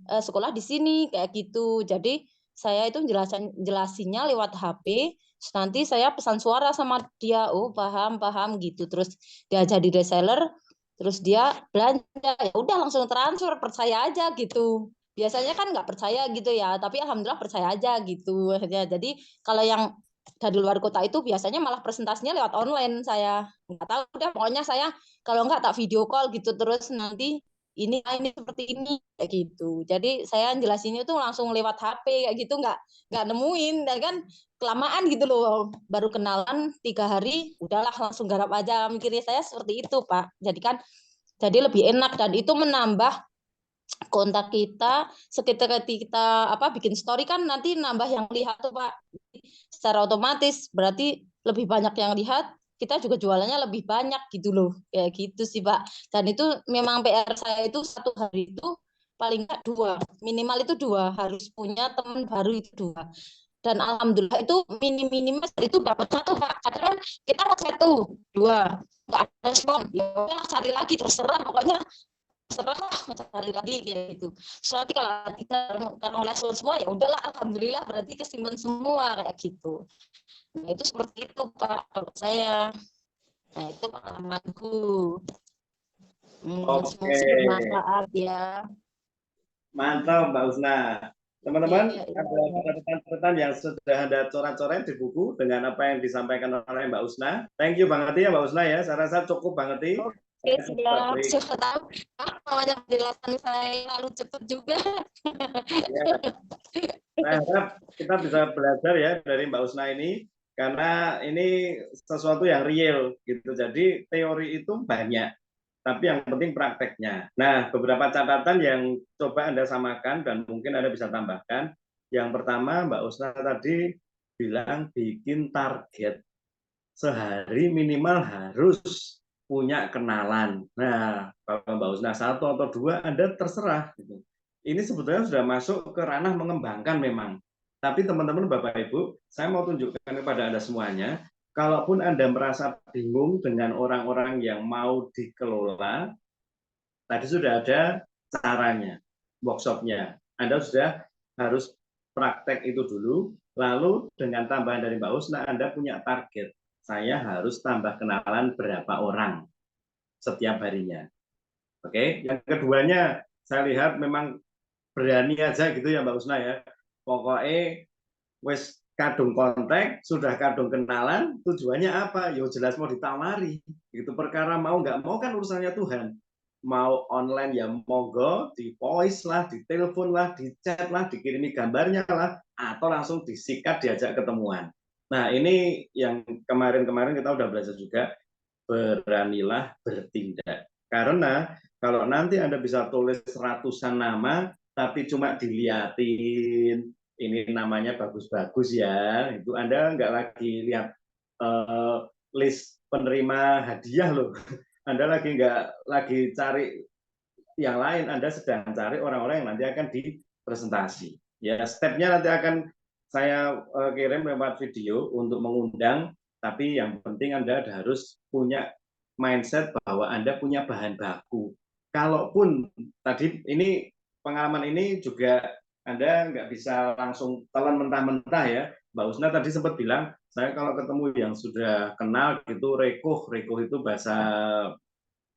sekolah di sini kayak gitu. Jadi saya itu jelasinnya lewat HP. Nanti saya pesan suara sama dia. Oh paham paham gitu. Terus dia jadi reseller. Terus dia belanja. Ya udah langsung transfer, percaya aja gitu. Biasanya kan nggak percaya gitu ya. Tapi alhamdulillah percaya aja gitu. Jadi kalau yang dari luar kota itu biasanya malah presentasinya lewat online, saya nggak tahu deh, pokoknya saya kalau nggak tak video call gitu, terus nanti ini seperti ini kayak gitu. Jadi saya jelasinnya tuh langsung lewat HP kayak gitu, nggak nemuin, dan kan kelamaan gitu loh. Baru kenalan 3 hari, udahlah langsung garap aja, mikirnya saya seperti itu Pak. Jadi lebih enak, dan itu menambah kontak kita. Sekitar kita apa bikin story kan nanti nambah yang lihat tuh Pak. Secara otomatis berarti lebih banyak yang lihat, kita juga jualannya lebih banyak gitu loh, kayak gitu sih Pak. Dan itu memang PR saya itu 1 hari itu paling nggak 2, minimal itu 2, harus punya teman baru itu 2. Dan alhamdulillah itu minim itu dapat 1 Pak. Karena kita mau 1 2 nggak ada respon, ya udah cari lagi terserah pokoknya, serah cari lagi kayak gitu. So, nanti kalau kita kan oleh semua ya udahlah, alhamdulillah berarti kesimpan semua kayak gitu. Nah itu seperti itu Pak kalau saya. Nah itu pengalamanku. Oke, Semoga bermanfaat ya. mantap Mbak Usna. Iya, Teman-teman, iya, ada iya. catatan-catatan yang sudah Anda coret-coret di buku dengan apa yang disampaikan oleh Mbak Usna. Thank you banget ya Mbak Usna ya. Saya rasa cukup banget. Oke, Saya coba siap. break. Siapa tahu namanya penjelasan saya lalu cepat juga. Ya, saya harap kita bisa belajar ya dari Mbak Usna ini karena ini sesuatu yang real gitu. Jadi teori itu banyak, tapi yang penting prakteknya. Nah, beberapa catatan yang coba Anda samakan dan mungkin Anda bisa tambahkan. Yang pertama, Mbak Usna tadi bilang bikin target sehari minimal harus punya kenalan. Nah, kalau Mbak Usna satu atau dua, Anda terserah. Gitu. Ini sebetulnya sudah masuk ke ranah mengembangkan memang. Tapi teman-teman, Bapak Ibu, saya mau tunjukkan kepada Anda semuanya, kalaupun Anda merasa bingung dengan orang-orang yang mau dikelola, tadi sudah ada caranya, workshopnya. Anda sudah harus praktek itu dulu, lalu dengan tambahan dari Mbak Usna, Anda punya target. Saya harus tambah kenalan berapa orang setiap harinya. Oke, yang keduanya saya lihat memang berani aja gitu ya Mbak Usna ya. Pokoknya wes kadung kontak, sudah kadung kenalan, tujuannya apa? Yo jelas mau ditawari. Itu perkara mau nggak mau kan urusannya Tuhan. Mau online ya monggo, di voice lah, di telepon lah, di chat lah, dikirimi gambarnya lah, atau langsung disikat diajak ketemuan. Nah ini yang kemarin-kemarin kita udah belajar juga, beranilah bertindak. Karena kalau nanti Anda bisa tulis ratusan nama, tapi cuma diliatin, ini namanya bagus-bagus ya, itu Anda nggak lagi lihat list penerima hadiah loh. Anda lagi cari yang lain, Anda sedang cari orang-orang yang nanti akan dipresentasi. Ya, stepnya nanti akan saya kirim lewat video untuk mengundang, tapi yang penting Anda harus punya mindset bahwa Anda punya bahan baku. Kalaupun tadi ini pengalaman ini juga Anda nggak bisa langsung telan mentah-mentah ya. Mbak Usna tadi sempat bilang, saya kalau ketemu yang sudah kenal gitu, rekoh itu bahasa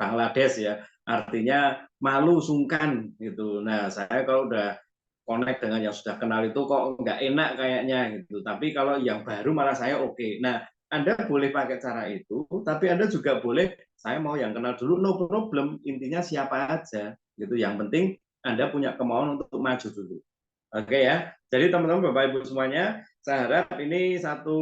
Bangladesh ya, artinya malu, sungkan gitu. Nah, saya kalau udah connect dengan yang sudah kenal itu kok nggak enak kayaknya gitu. Tapi kalau yang baru malah saya oke. Nah, Anda boleh pakai cara itu, tapi Anda juga boleh saya mau yang kenal dulu, no problem. Intinya siapa aja gitu. Yang penting Anda punya kemauan untuk maju dulu. Oke ya. Jadi teman-teman Bapak Ibu semuanya, saya harap ini satu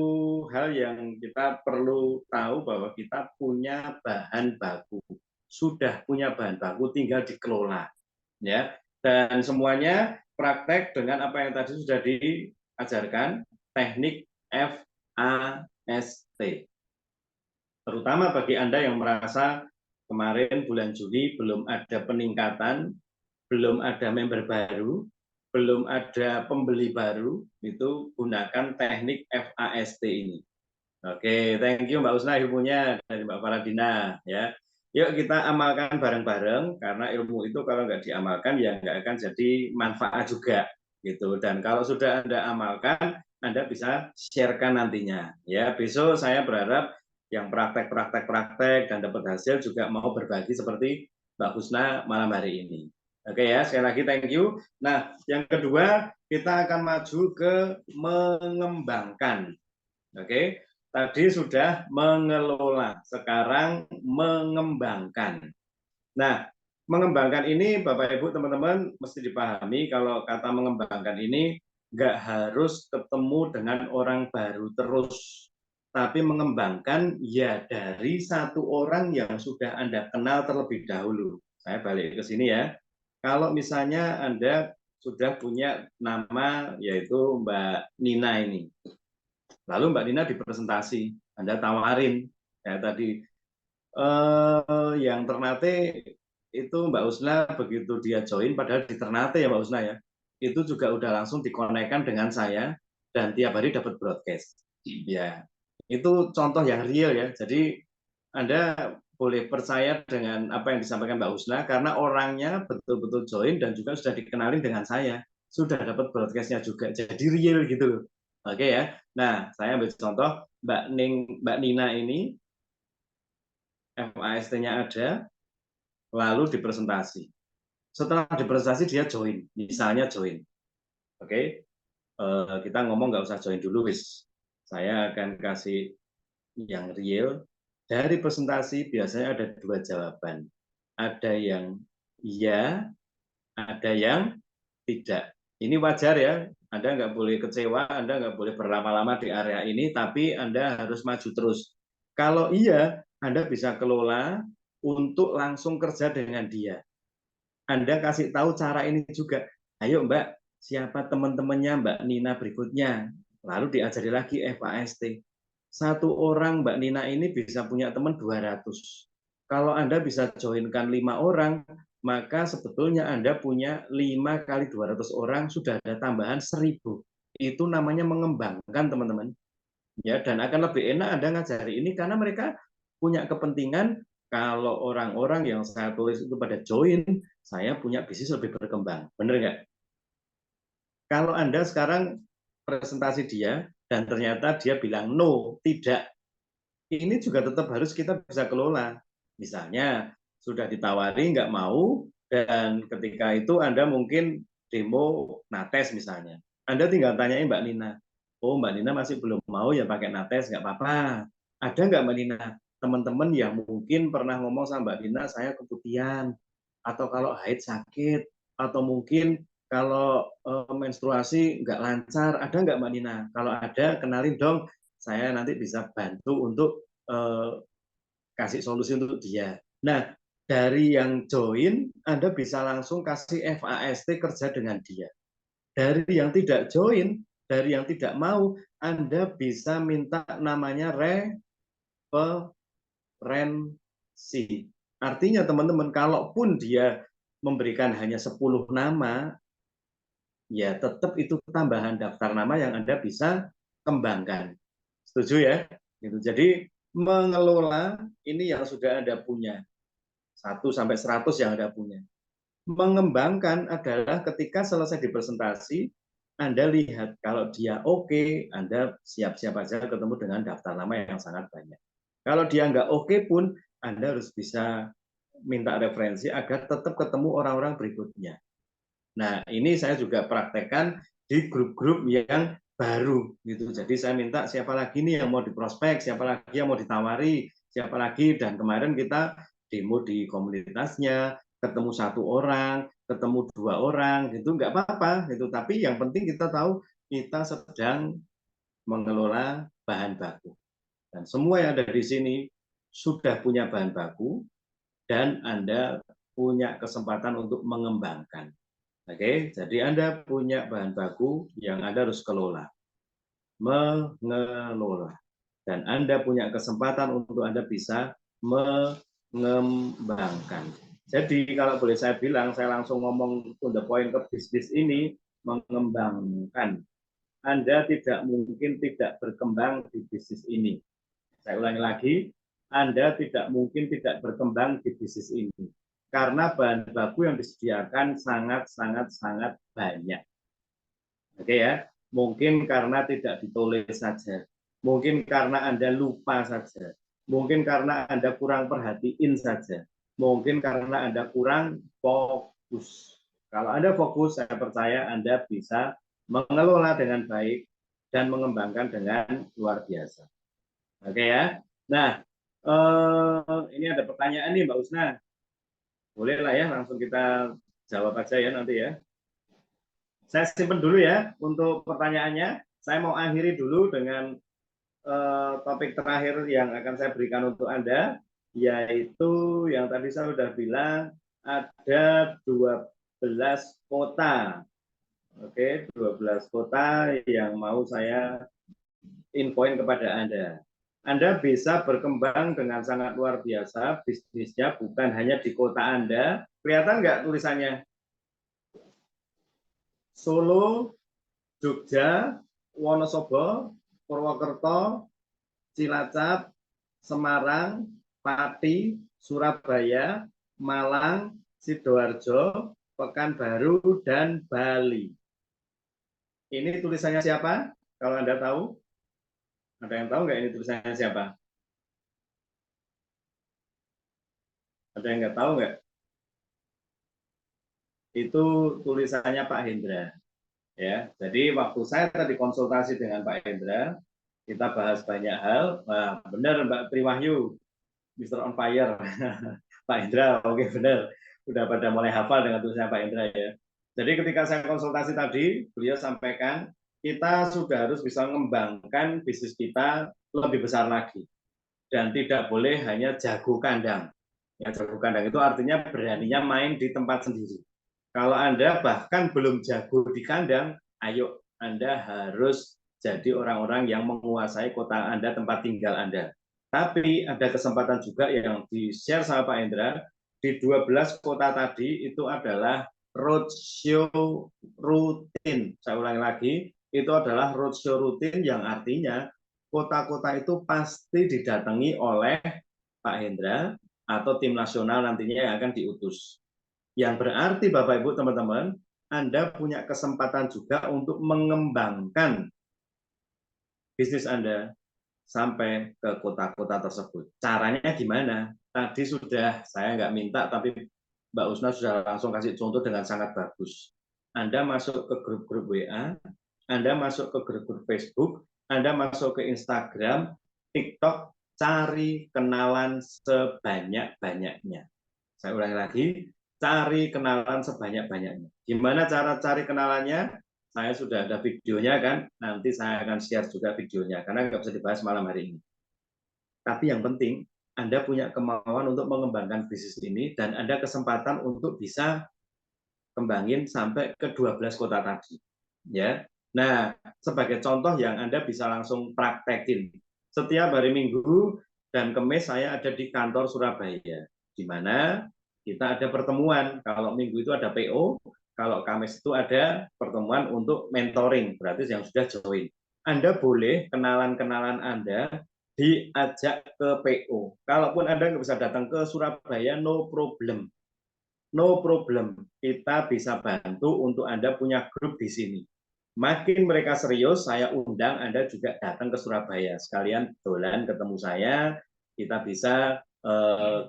hal yang kita perlu tahu bahwa kita punya bahan baku. Sudah punya bahan baku, tinggal dikelola. Ya. Dan semuanya praktek dengan apa yang tadi sudah diajarkan, teknik FAST. Terutama bagi Anda yang merasa kemarin bulan Juli belum ada peningkatan, belum ada member baru, belum ada pembeli baru, itu gunakan teknik FAST ini. Oke, thank you Mbak Usna ilmunya dari Mbak Faradina ya. Yuk kita amalkan bareng-bareng karena ilmu itu kalau nggak diamalkan ya nggak akan jadi manfaat juga gitu. Dan kalau sudah Anda amalkan, Anda bisa sharekan nantinya. Ya, besok saya berharap yang praktek dan dapat hasil juga mau berbagi seperti Mbak Husna malam hari ini. Oke ya, sekali lagi thank you. Nah, yang kedua kita akan maju ke mengembangkan. Oke, tadi sudah mengelola, sekarang mengembangkan. Nah, mengembangkan ini Bapak Ibu teman-teman mesti dipahami kalau kata mengembangkan ini nggak harus ketemu dengan orang baru terus. Tapi mengembangkan ya dari satu orang yang sudah Anda kenal terlebih dahulu. Saya balik ke sini ya. Kalau misalnya Anda sudah punya nama yaitu Mbak Nina ini. Lalu Mbak Nina dipresentasi, Anda tawarin ya tadi yang Ternate itu Mbak Usna begitu dia join padahal di Ternate ya Mbak Usna ya, itu juga udah langsung dikonekkan dengan saya dan tiap hari dapat broadcast. Ya, itu contoh yang real ya. Jadi Anda boleh percaya dengan apa yang disampaikan Mbak Husna, karena orangnya betul-betul join dan juga sudah dikenalin dengan saya. Sudah dapat broadcast-nya juga, jadi real gitu loh. Oke ya. Nah, saya ambil contoh Mbak Nina ini, FAST-nya ada, lalu dipresentasi. Setelah dipresentasi dia join, misalnya join. Oke, kita ngomong nggak usah join dulu, wis. Saya akan kasih yang real. Dari presentasi biasanya ada 2 jawaban. Ada yang iya, ada yang tidak. Ini wajar ya, Anda nggak boleh kecewa, Anda nggak boleh berlama-lama di area ini, tapi Anda harus maju terus. Kalau iya, Anda bisa kelola untuk langsung kerja dengan dia. Anda kasih tahu cara ini juga. Ayo Mbak, siapa teman-temannya Mbak Nina berikutnya? Lalu diajari lagi FAST. Satu orang Mbak Nina ini bisa punya teman 200. Kalau Anda bisa joinkan 5 orang, maka sebetulnya Anda punya 5 kali 200 orang, sudah ada tambahan 1000. Itu namanya mengembangkan teman-teman. Ya, dan akan lebih enak Anda ngajari ini karena mereka punya kepentingan. Kalau orang-orang yang saya tulis itu pada join, saya punya bisnis lebih berkembang. Benar nggak? Kalau Anda sekarang presentasi dia, dan ternyata dia bilang no, tidak, ini juga tetap harus kita bisa kelola. Misalnya, sudah ditawari, nggak mau, dan ketika itu Anda mungkin demo nates misalnya. Anda tinggal tanyain Mbak Nina, oh Mbak Nina masih belum mau ya pakai nates, nggak apa-apa. Ada nggak Mbak Nina teman-teman yang mungkin pernah ngomong sama Mbak Nina, saya keputihan, atau kalau haid sakit, atau mungkin kalau menstruasi nggak lancar, ada nggak Mbak Nina? Kalau ada, kenalin dong, saya nanti bisa bantu untuk kasih solusi untuk dia. Nah, dari yang join, Anda bisa langsung kasih FAST kerja dengan dia. Dari yang tidak join, dari yang tidak mau, Anda bisa minta namanya referensi. Artinya teman-teman, kalaupun dia memberikan hanya 10 nama, ya tetap itu tambahan daftar nama yang Anda bisa kembangkan. Setuju ya? Gitu. Jadi mengelola ini yang sudah Anda punya, 1-100 yang Anda punya. Mengembangkan adalah ketika selesai di presentasi, Anda lihat kalau dia oke, Anda siap-siap aja ketemu dengan daftar nama yang sangat banyak. Kalau dia nggak oke pun, Anda harus bisa minta referensi agar tetap ketemu orang-orang berikutnya. Nah, ini saya juga praktekkan di grup-grup yang baru gitu. Jadi saya minta siapa lagi nih yang mau diprospek, siapa lagi yang mau ditawari, siapa lagi, dan kemarin kita demo di komunitasnya, ketemu 1 orang, ketemu 2 orang gitu, nggak apa-apa gitu. Tapi yang penting kita tahu kita sedang mengelola bahan baku. Dan semua yang ada di sini sudah punya bahan baku dan Anda punya kesempatan untuk mengembangkan. Oke, jadi Anda punya bahan baku yang Anda harus kelola, mengelola. Dan Anda punya kesempatan untuk Anda bisa mengembangkan. Jadi kalau boleh saya bilang, saya langsung ngomong to the point ke bisnis ini, mengembangkan. Anda tidak mungkin tidak berkembang di bisnis ini. Saya ulangi lagi, Anda tidak mungkin tidak berkembang di bisnis ini. Karena bahan baku yang disediakan sangat banyak. Oke ya, mungkin karena tidak ditulis saja, mungkin karena Anda lupa saja, mungkin karena Anda kurang perhatiin saja, mungkin karena Anda kurang fokus. Kalau Anda fokus, saya percaya Anda bisa mengelola dengan baik dan mengembangkan dengan luar biasa. Oke ya. Nah, ini ada pertanyaan nih Mbak Usna. Boleh lah ya, langsung kita jawab aja ya nanti ya. Saya simpan dulu ya untuk pertanyaannya. Saya mau akhiri dulu dengan topik terakhir yang akan saya berikan untuk Anda, yaitu yang tadi saya sudah bilang ada 12 kota. Oke, 12 kota yang mau saya infoin kepada Anda. Anda bisa berkembang dengan sangat luar biasa, bisnisnya bukan hanya di kota Anda. Kelihatan nggak tulisannya? Solo, Jogja, Wonosobo, Purwokerto, Cilacap, Semarang, Pati, Surabaya, Malang, Sidoarjo, Pekanbaru, dan Bali. Ini tulisannya siapa? Kalau Anda tahu? Ada yang tahu nggak ini tulisannya siapa? Ada yang nggak tahu nggak? Itu tulisannya Pak Hendra. Ya, jadi waktu saya tadi konsultasi dengan Pak Hendra, kita bahas banyak hal. Wah, benar Mbak Triwahyu, Mr. On Fire. Pak Hendra, oke benar. Udah pada mulai hafal dengan tulisannya Pak Hendra ya. Jadi ketika saya konsultasi tadi, beliau sampaikan kita sudah harus bisa mengembangkan bisnis kita lebih besar lagi dan tidak boleh hanya jago kandang. Ya, jago kandang itu artinya beraninya main di tempat sendiri. Kalau Anda bahkan belum jago di kandang, ayo Anda harus jadi orang-orang yang menguasai kota Anda, tempat tinggal Anda. Tapi ada kesempatan juga yang di-share sama Pak Hendra, di 12 kota tadi itu adalah roadshow rutin. Saya ulangi lagi, itu adalah roadshow rutin yang artinya kota-kota itu pasti didatangi oleh Pak Hendra atau tim nasional nantinya yang akan diutus. Yang berarti Bapak Ibu teman-teman, Anda punya kesempatan juga untuk mengembangkan bisnis Anda sampai ke kota-kota tersebut. Caranya gimana? Tadi sudah saya nggak minta, tapi Mbak Usna sudah langsung kasih contoh dengan sangat bagus. Anda masuk ke grup-grup WA, Anda masuk ke grup-grup Facebook, Anda masuk ke Instagram, TikTok, cari kenalan sebanyak-banyaknya. Saya ulangi lagi, cari kenalan sebanyak-banyaknya. Gimana cara cari kenalannya? Saya sudah ada videonya kan, nanti saya akan share juga videonya, karena nggak bisa dibahas malam hari ini. Tapi yang penting, Anda punya kemauan untuk mengembangkan bisnis ini, dan ada kesempatan untuk bisa kembangin sampai ke 12 kota tadi. Ya. Nah, sebagai contoh yang Anda bisa langsung praktekin. Setiap hari Minggu dan Kamis saya ada di kantor Surabaya, di mana kita ada pertemuan. Kalau Minggu itu ada PO, kalau Kamis itu ada pertemuan untuk mentoring, berarti yang sudah join. Anda boleh kenalan-kenalan Anda diajak ke PO. Kalaupun Anda nggak bisa datang ke Surabaya, no problem. No problem, kita bisa bantu untuk Anda punya grup di sini. Makin mereka serius, saya undang Anda juga datang ke Surabaya. Sekalian dolan ketemu saya, kita bisa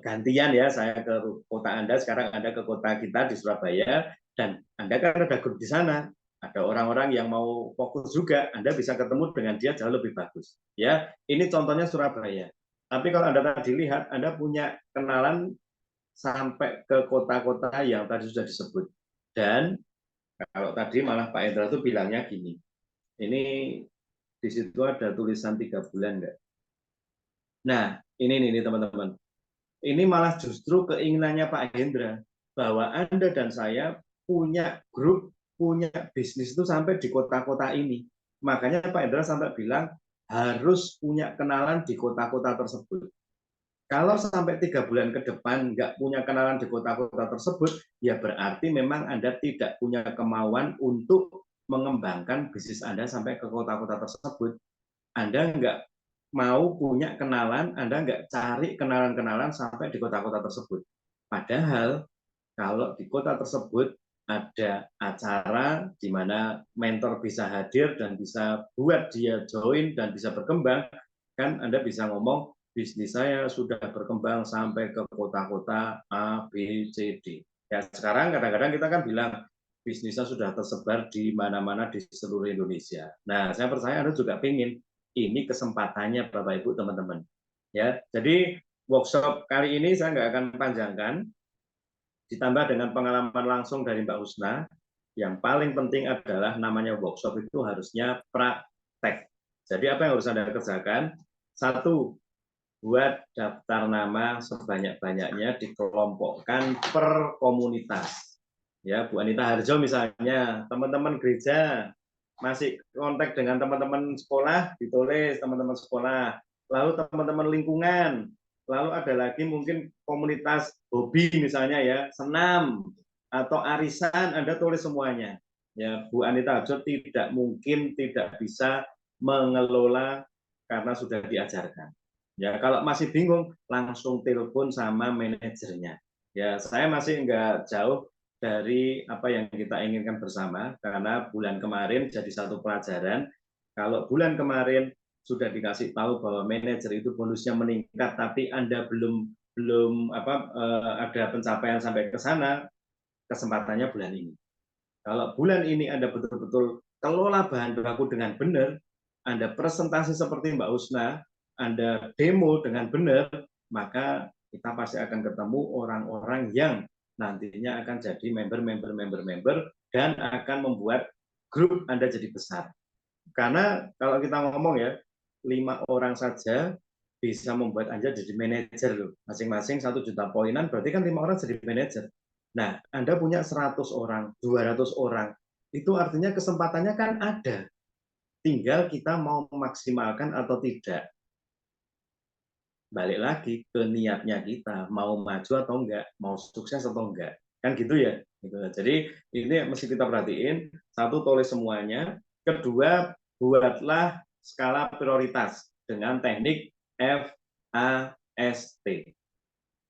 gantian ya, saya ke kota Anda, sekarang Anda ke kota kita di Surabaya, dan Anda kan ada grup di sana. Ada orang-orang yang mau fokus juga, Anda bisa ketemu dengan dia jauh lebih bagus. Ya, ini contohnya Surabaya. Tapi kalau Anda tadi lihat, Anda punya kenalan sampai ke kota-kota yang tadi sudah disebut. Dan kalau tadi malah Pak Endra itu bilangnya gini, ini di situ ada tulisan 3 bulan enggak? Nah, ini nih teman-teman. Ini malah justru keinginannya Pak Hendra, bahwa Anda dan saya punya grup, punya bisnis itu sampai di kota-kota ini. Makanya Pak Hendra sampai bilang, harus punya kenalan di kota-kota tersebut. Kalau sampai 3 bulan ke depan nggak punya kenalan di kota-kota tersebut, ya berarti memang Anda tidak punya kemauan untuk mengembangkan bisnis Anda sampai ke kota-kota tersebut. Anda nggak mau punya kenalan, Anda nggak cari kenalan-kenalan sampai di kota-kota tersebut. Padahal kalau di kota tersebut ada acara di mana mentor bisa hadir dan bisa buat dia join dan bisa berkembang, kan Anda bisa ngomong, bisnis saya sudah berkembang sampai ke kota-kota A, B, C, D. Ya sekarang kadang-kadang kita kan bilang bisnisnya sudah tersebar di mana-mana di seluruh Indonesia. Nah, saya percaya Anda juga ingin ini kesempatannya Bapak Ibu teman-teman. Ya, jadi workshop kali ini saya nggak akan panjangkan, ditambah dengan pengalaman langsung dari Mbak Husna. Yang paling penting adalah namanya workshop itu harusnya praktek. Jadi apa yang harus Anda kerjakan? Satu, buat daftar nama sebanyak-banyaknya, dikelompokkan per komunitas. Ya, Bu Anita Harjo misalnya, teman-teman gereja masih kontak dengan teman-teman sekolah, ditulis teman-teman sekolah. Lalu teman-teman lingkungan, lalu ada lagi mungkin komunitas hobi misalnya ya, senam atau arisan, Anda tulis semuanya. Ya, Bu Anita Harjo tidak mungkin tidak bisa mengelola karena sudah diajarkan. Ya, kalau masih bingung, langsung telepon sama manajernya. Ya, saya masih nggak jauh dari apa yang kita inginkan bersama, karena bulan kemarin jadi satu pelajaran. Kalau bulan kemarin sudah dikasih tahu bahwa manajer itu bonusnya meningkat, tapi Anda belum belum ada pencapaian sampai ke sana, kesempatannya bulan ini. Kalau bulan ini Anda betul-betul kelola bahan baku dengan benar, Anda presentasi seperti Mbak Usna, Anda demo dengan benar, maka kita pasti akan ketemu orang-orang yang nantinya akan jadi member dan akan membuat grup Anda jadi besar. Karena kalau kita ngomong ya, 5 orang saja bisa membuat Anda jadi manajer loh. Masing-masing 1 juta poinan, berarti kan 5 orang jadi manajer. Nah, Anda punya 100 orang, 200 orang, itu artinya kesempatannya kan ada. Tinggal kita mau memaksimalkan atau tidak. Balik lagi ke niatnya kita, mau maju atau enggak, mau sukses atau enggak. Kan gitu ya. Gitu. Jadi ini mesti kita perhatiin, satu, tulis semuanya, kedua, buatlah skala prioritas dengan teknik FAST.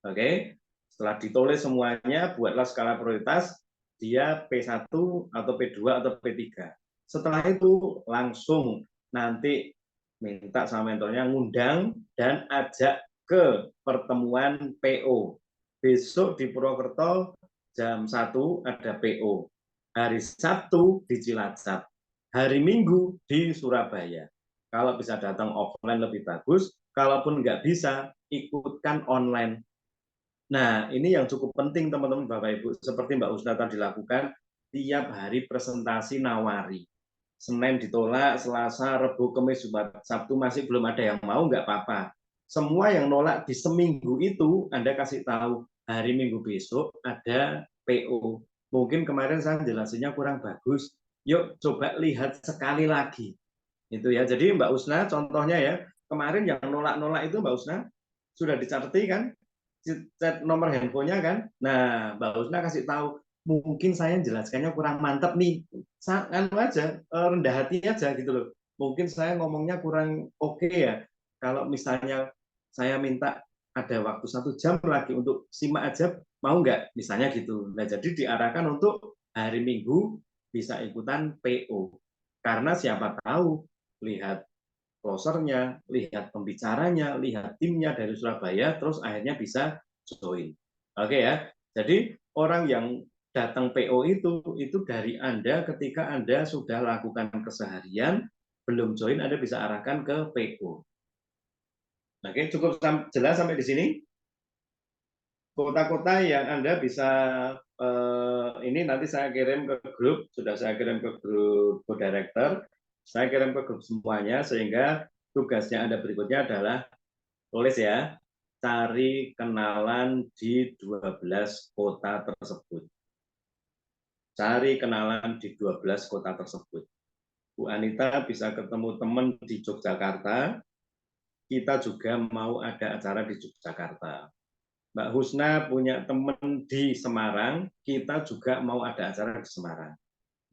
Oke, setelah ditulis semuanya, buatlah skala prioritas, dia P1 atau P2 atau P3. Setelah itu langsung nanti minta sama mentornya ngundang dan ajak ke pertemuan PO. Besok di Purwokerto jam 1 ada PO. Hari Sabtu di Cilacap. Hari Minggu di Surabaya. Kalau bisa datang offline lebih bagus, kalaupun nggak bisa, ikutkan online. Nah, ini yang cukup penting teman-teman Bapak Ibu, seperti Mbak Usna tadi lakukan, tiap hari presentasi nawari. Senin ditolak, Selasa, Rabu, Kamis, Jumat, Sabtu masih belum ada yang mau, nggak apa-apa. Semua yang nolak di seminggu itu, Anda kasih tahu, hari Minggu besok ada PO. Mungkin kemarin saya jelasinnya kurang bagus, yuk coba lihat sekali lagi. Itu ya. Jadi Mbak Usna, contohnya ya, kemarin yang nolak-nolak itu Mbak Usna, sudah dicatat kan? Chat nomor handphonenya kan. Nah, Mbak Usna kasih tahu, mungkin saya jelaskannya kurang mantap nih. Kan aja, rendah hati aja gitu loh. Mungkin saya ngomongnya kurang oke ya. Kalau misalnya saya minta ada waktu 1 jam lagi untuk simak aja, mau nggak? Misalnya gitu. Nah, jadi diarahkan untuk hari Minggu bisa ikutan PO. Karena siapa tahu, lihat closernya, lihat pembicaranya, lihat timnya dari Surabaya, terus akhirnya bisa join. Oke ya. Jadi orang yang datang PO itu dari Anda ketika Anda sudah lakukan keseharian, belum join Anda bisa arahkan ke PO. Oke, cukup jelas sampai di sini. Kota-kota yang Anda bisa ini nanti saya kirim ke grup, sudah saya kirim ke grup co-director, saya kirim ke grup semuanya sehingga tugasnya Anda berikutnya adalah tulis ya, cari kenalan di 12 kota tersebut. Cari kenalan di 12 kota tersebut. Bu Anita bisa ketemu teman di Yogyakarta, kita juga mau ada acara di Yogyakarta. Mbak Husna punya teman di Semarang, kita juga mau ada acara di Semarang.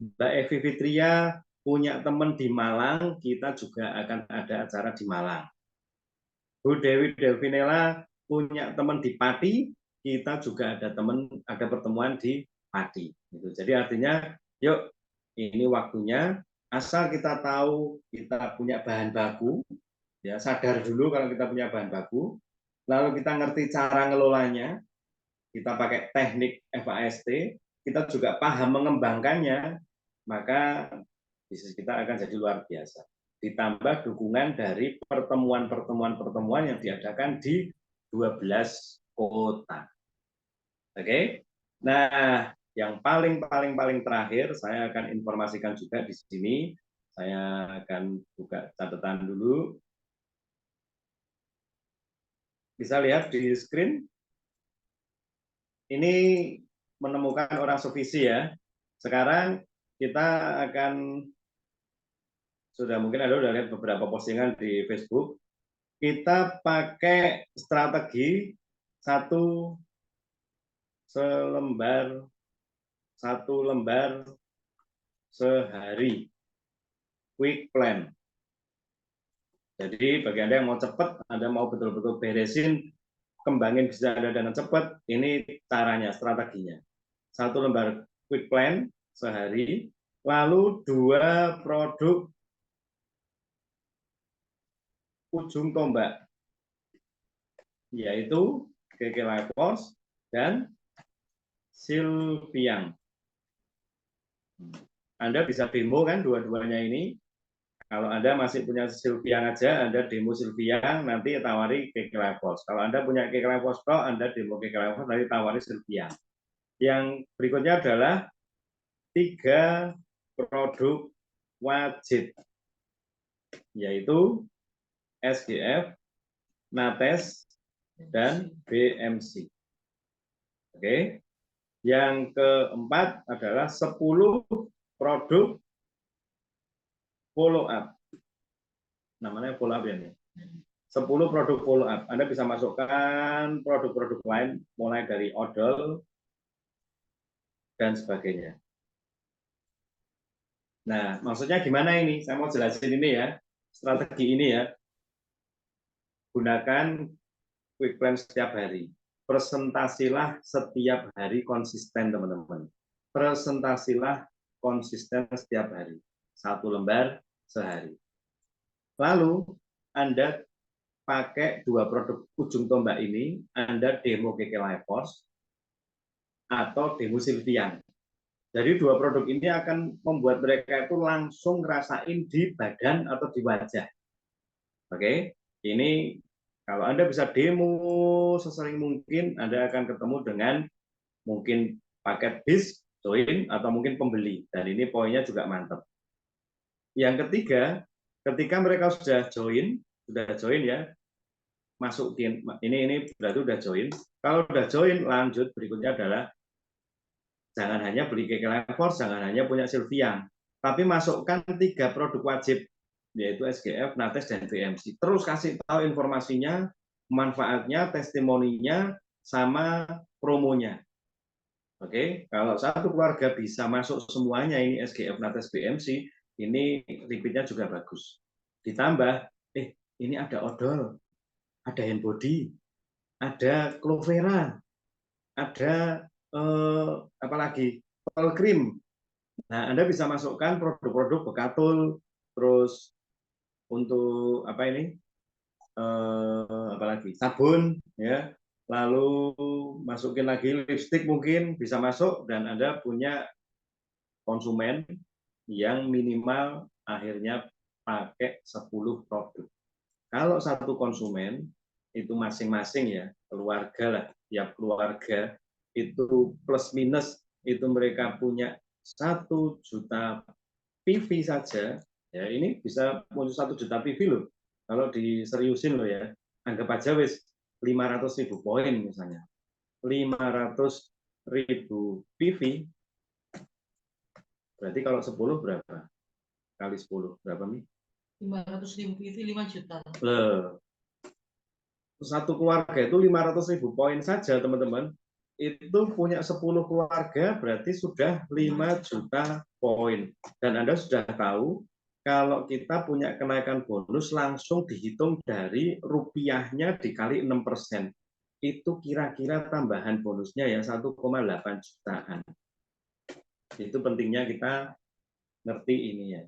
Mbak Evi Fitria punya teman di Malang, kita juga akan ada acara di Malang. Bu Dewi Delvinela punya teman di Pati, kita juga ada pertemuan di Pati. Jadi artinya, yuk ini waktunya, asal kita tahu kita punya bahan baku, ya sadar dulu kalau kita punya bahan baku, lalu kita ngerti cara ngelolanya, kita pakai teknik FAST, kita juga paham mengembangkannya, maka bisnis kita akan jadi luar biasa. Ditambah dukungan dari pertemuan-pertemuan yang diadakan di 12 kota. Oke. Nah, yang paling terakhir saya akan informasikan juga di sini. Saya akan buka catatan dulu. Bisa lihat di screen? Ini menemukan orang sufisi ya. Sekarang kita akan, sudah mungkin ada udah lihat beberapa postingan di Facebook, kita pakai strategi satu lembar sehari, quick plan. Jadi bagi Anda yang mau cepat, Anda mau betul-betul beresin, kembangin bisa Anda dana cepat, ini caranya, strateginya. 1 lembar quick plan sehari, lalu 2 produk ujung tombak, yaitu KK Life Force dan Silviang. Anda bisa demo kan dua-duanya ini. Kalau Anda masih punya Silviang aja, Anda demo Silviang, nanti tawari KK Life Force. Kalau Anda punya KK Life Force Pro, Anda demo KK Life Force, nanti tawari Silviang. Yang berikutnya adalah 3 produk wajib, yaitu SGF, Nates, dan BMC. Oke. Yang keempat adalah 10 produk follow up. Namanya follow up ya nih. 10 produk follow up. Anda bisa masukkan produk-produk lain mulai dari odol dan sebagainya. Nah, maksudnya gimana ini? Saya mau jelasin ini ya. Strategi ini ya. Gunakan quick plan setiap hari. Presentasilah setiap hari konsisten, teman-teman. Presentasilah konsisten setiap hari. 1 lembar sehari. Lalu Anda pakai 2 produk ujung tombak ini, Anda demo KK Life Force atau demo Silviang. Jadi 2 produk ini akan membuat mereka itu langsung ngerasain di badan atau di wajah. Oke, ini kalau Anda bisa demo sesering mungkin, Anda akan ketemu dengan mungkin paket bis, join, atau mungkin pembeli. Dan ini poinnya juga mantap. Yang ketiga, ketika mereka sudah join ya, masukin, ini berarti udah join. Kalau udah join, lanjut berikutnya adalah jangan hanya beli KK Life Force, jangan hanya punya Silviang, tapi masukkan 3 produk wajib, yaitu SGF, Nates, dan BMC. Terus kasih tahu informasinya, manfaatnya, testimoninya, sama promonya. Oke, kalau satu keluarga bisa masuk semuanya ini SGF, Nates, BMC, ini repeatnya juga bagus. Ditambah, ini ada odol, ada hand body, ada Clovera, ada apalagi Pearl Cream. Nah, Anda bisa masukkan produk-produk Bekatul, terus untuk apa ini? Apalagi sabun, ya. Lalu masukin lagi lipstick mungkin bisa masuk dan Anda punya konsumen yang minimal akhirnya pakai 10 produk. Kalau satu konsumen itu masing-masing ya, keluarga lah, tiap keluarga itu plus minus itu mereka punya 1 juta PV saja, ya ini bisa muncul 1 juta PV loh. Kalau diseriusin loh ya, anggap aja wis 500.000 poin misalnya. 500.000 PV, berarti kalau 10 berapa? Kali 10 berapa nih? 500.000 PV 5 juta. Satu keluarga itu 500.000 poin saja, teman-teman. Itu punya 10 keluarga berarti sudah 5 juta poin. Dan Anda sudah tahu kalau kita punya kenaikan bonus langsung dihitung dari rupiahnya dikali 6%. Itu kira-kira tambahan bonusnya ya 1,8 jutaan. Itu pentingnya kita ngerti ini ya.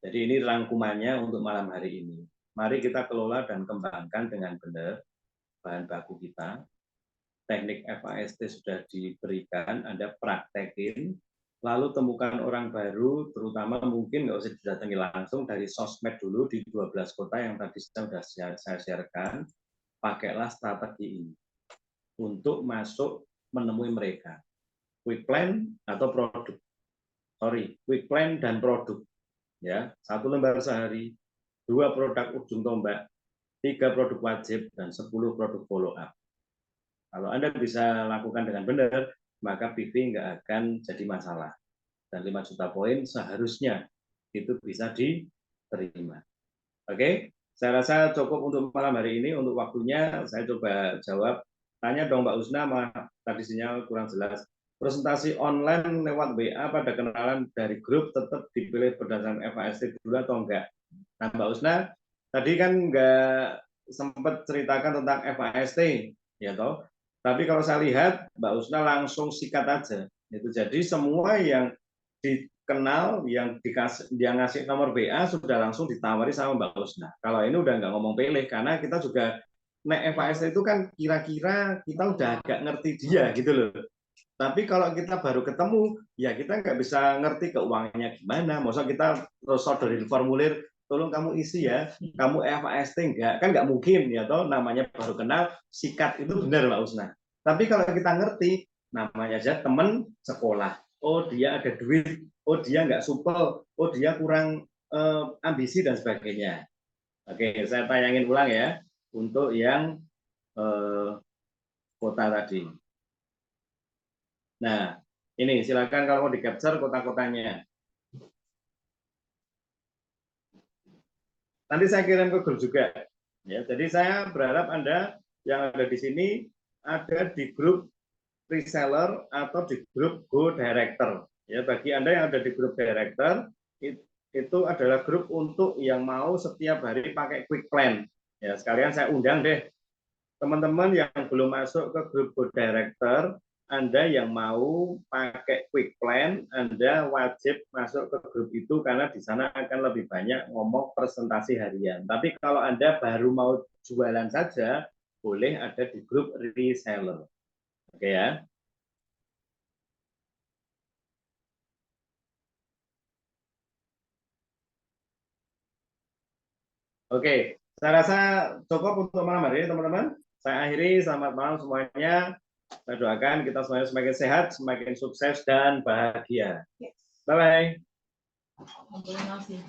Jadi ini rangkumannya untuk malam hari ini. Mari kita kelola dan kembangkan dengan benar bahan baku kita. Teknik FAST sudah diberikan, Anda praktekin, lalu temukan orang baru, terutama mungkin nggak usah didatangi langsung, dari sosmed dulu di 12 kota yang tadi sudah saya sharekan, pakailah strategi ini untuk masuk menemui mereka. Quick plan atau produk. Quick plan dan produk. Ya, 1 lembar sehari, 2 produk ujung tombak, 3 produk wajib, dan 10 produk follow up. Kalau Anda bisa lakukan dengan benar, maka PV nggak akan jadi masalah. Dan 5 juta poin seharusnya itu bisa diterima. Oke, saya rasa cukup untuk malam hari ini. Untuk waktunya, saya coba jawab. Tanya dong Mbak Usna, tadi sinyal kurang jelas. Presentasi online lewat WA pada kenalan dari grup tetap dipilih berdasarkan FAST dulu atau enggak? Nah, Mbak Usna, tadi kan nggak sempat ceritakan tentang FAST, ya toh. Tapi kalau saya lihat Mbak Usna langsung sikat aja. Itu jadi semua yang dikenal, yang dikasih, dia ngasih nomor BA sudah langsung ditawari sama Mbak Usna. Kalau ini udah nggak ngomong pilih, karena kita juga FAST itu kan kira-kira kita udah agak ngerti dia gitu loh. Tapi kalau kita baru ketemu, ya kita nggak bisa ngerti keuangannya gimana. Maksudnya kita terus orderin formulir, tolong kamu isi ya, kamu FAST enggak, kan nggak mungkin ya toh, namanya baru kenal, sikat itu benar Mbak Usna. Tapi kalau kita ngerti, namanya aja teman sekolah, oh dia ada duit, oh dia nggak supel, oh dia kurang ambisi dan sebagainya. Oke, saya tayangin ulang ya, untuk yang kota tadi. Nah, ini silakan kalau mau di-capture kota-kotanya. Nanti saya kirim ke grup juga. Ya, jadi saya berharap Anda yang ada di sini ada di grup reseller atau di grup Go Director. Ya, bagi Anda yang ada di grup Director, itu adalah grup untuk yang mau setiap hari pakai quick plan. Ya, sekalian saya undang deh teman-teman yang belum masuk ke grup Go Director, Anda yang mau pakai quick plan, Anda wajib masuk ke grup itu karena di sana akan lebih banyak ngomong presentasi harian. Tapi kalau Anda baru mau jualan saja, boleh ada di grup reseller. Oke ya. Oke, saya rasa cukup untuk malam hari ini teman-teman. Saya akhiri, selamat malam semuanya. Saya doakan kita semuanya semakin sehat, semakin sukses dan bahagia. Bye-bye. Terima kasih.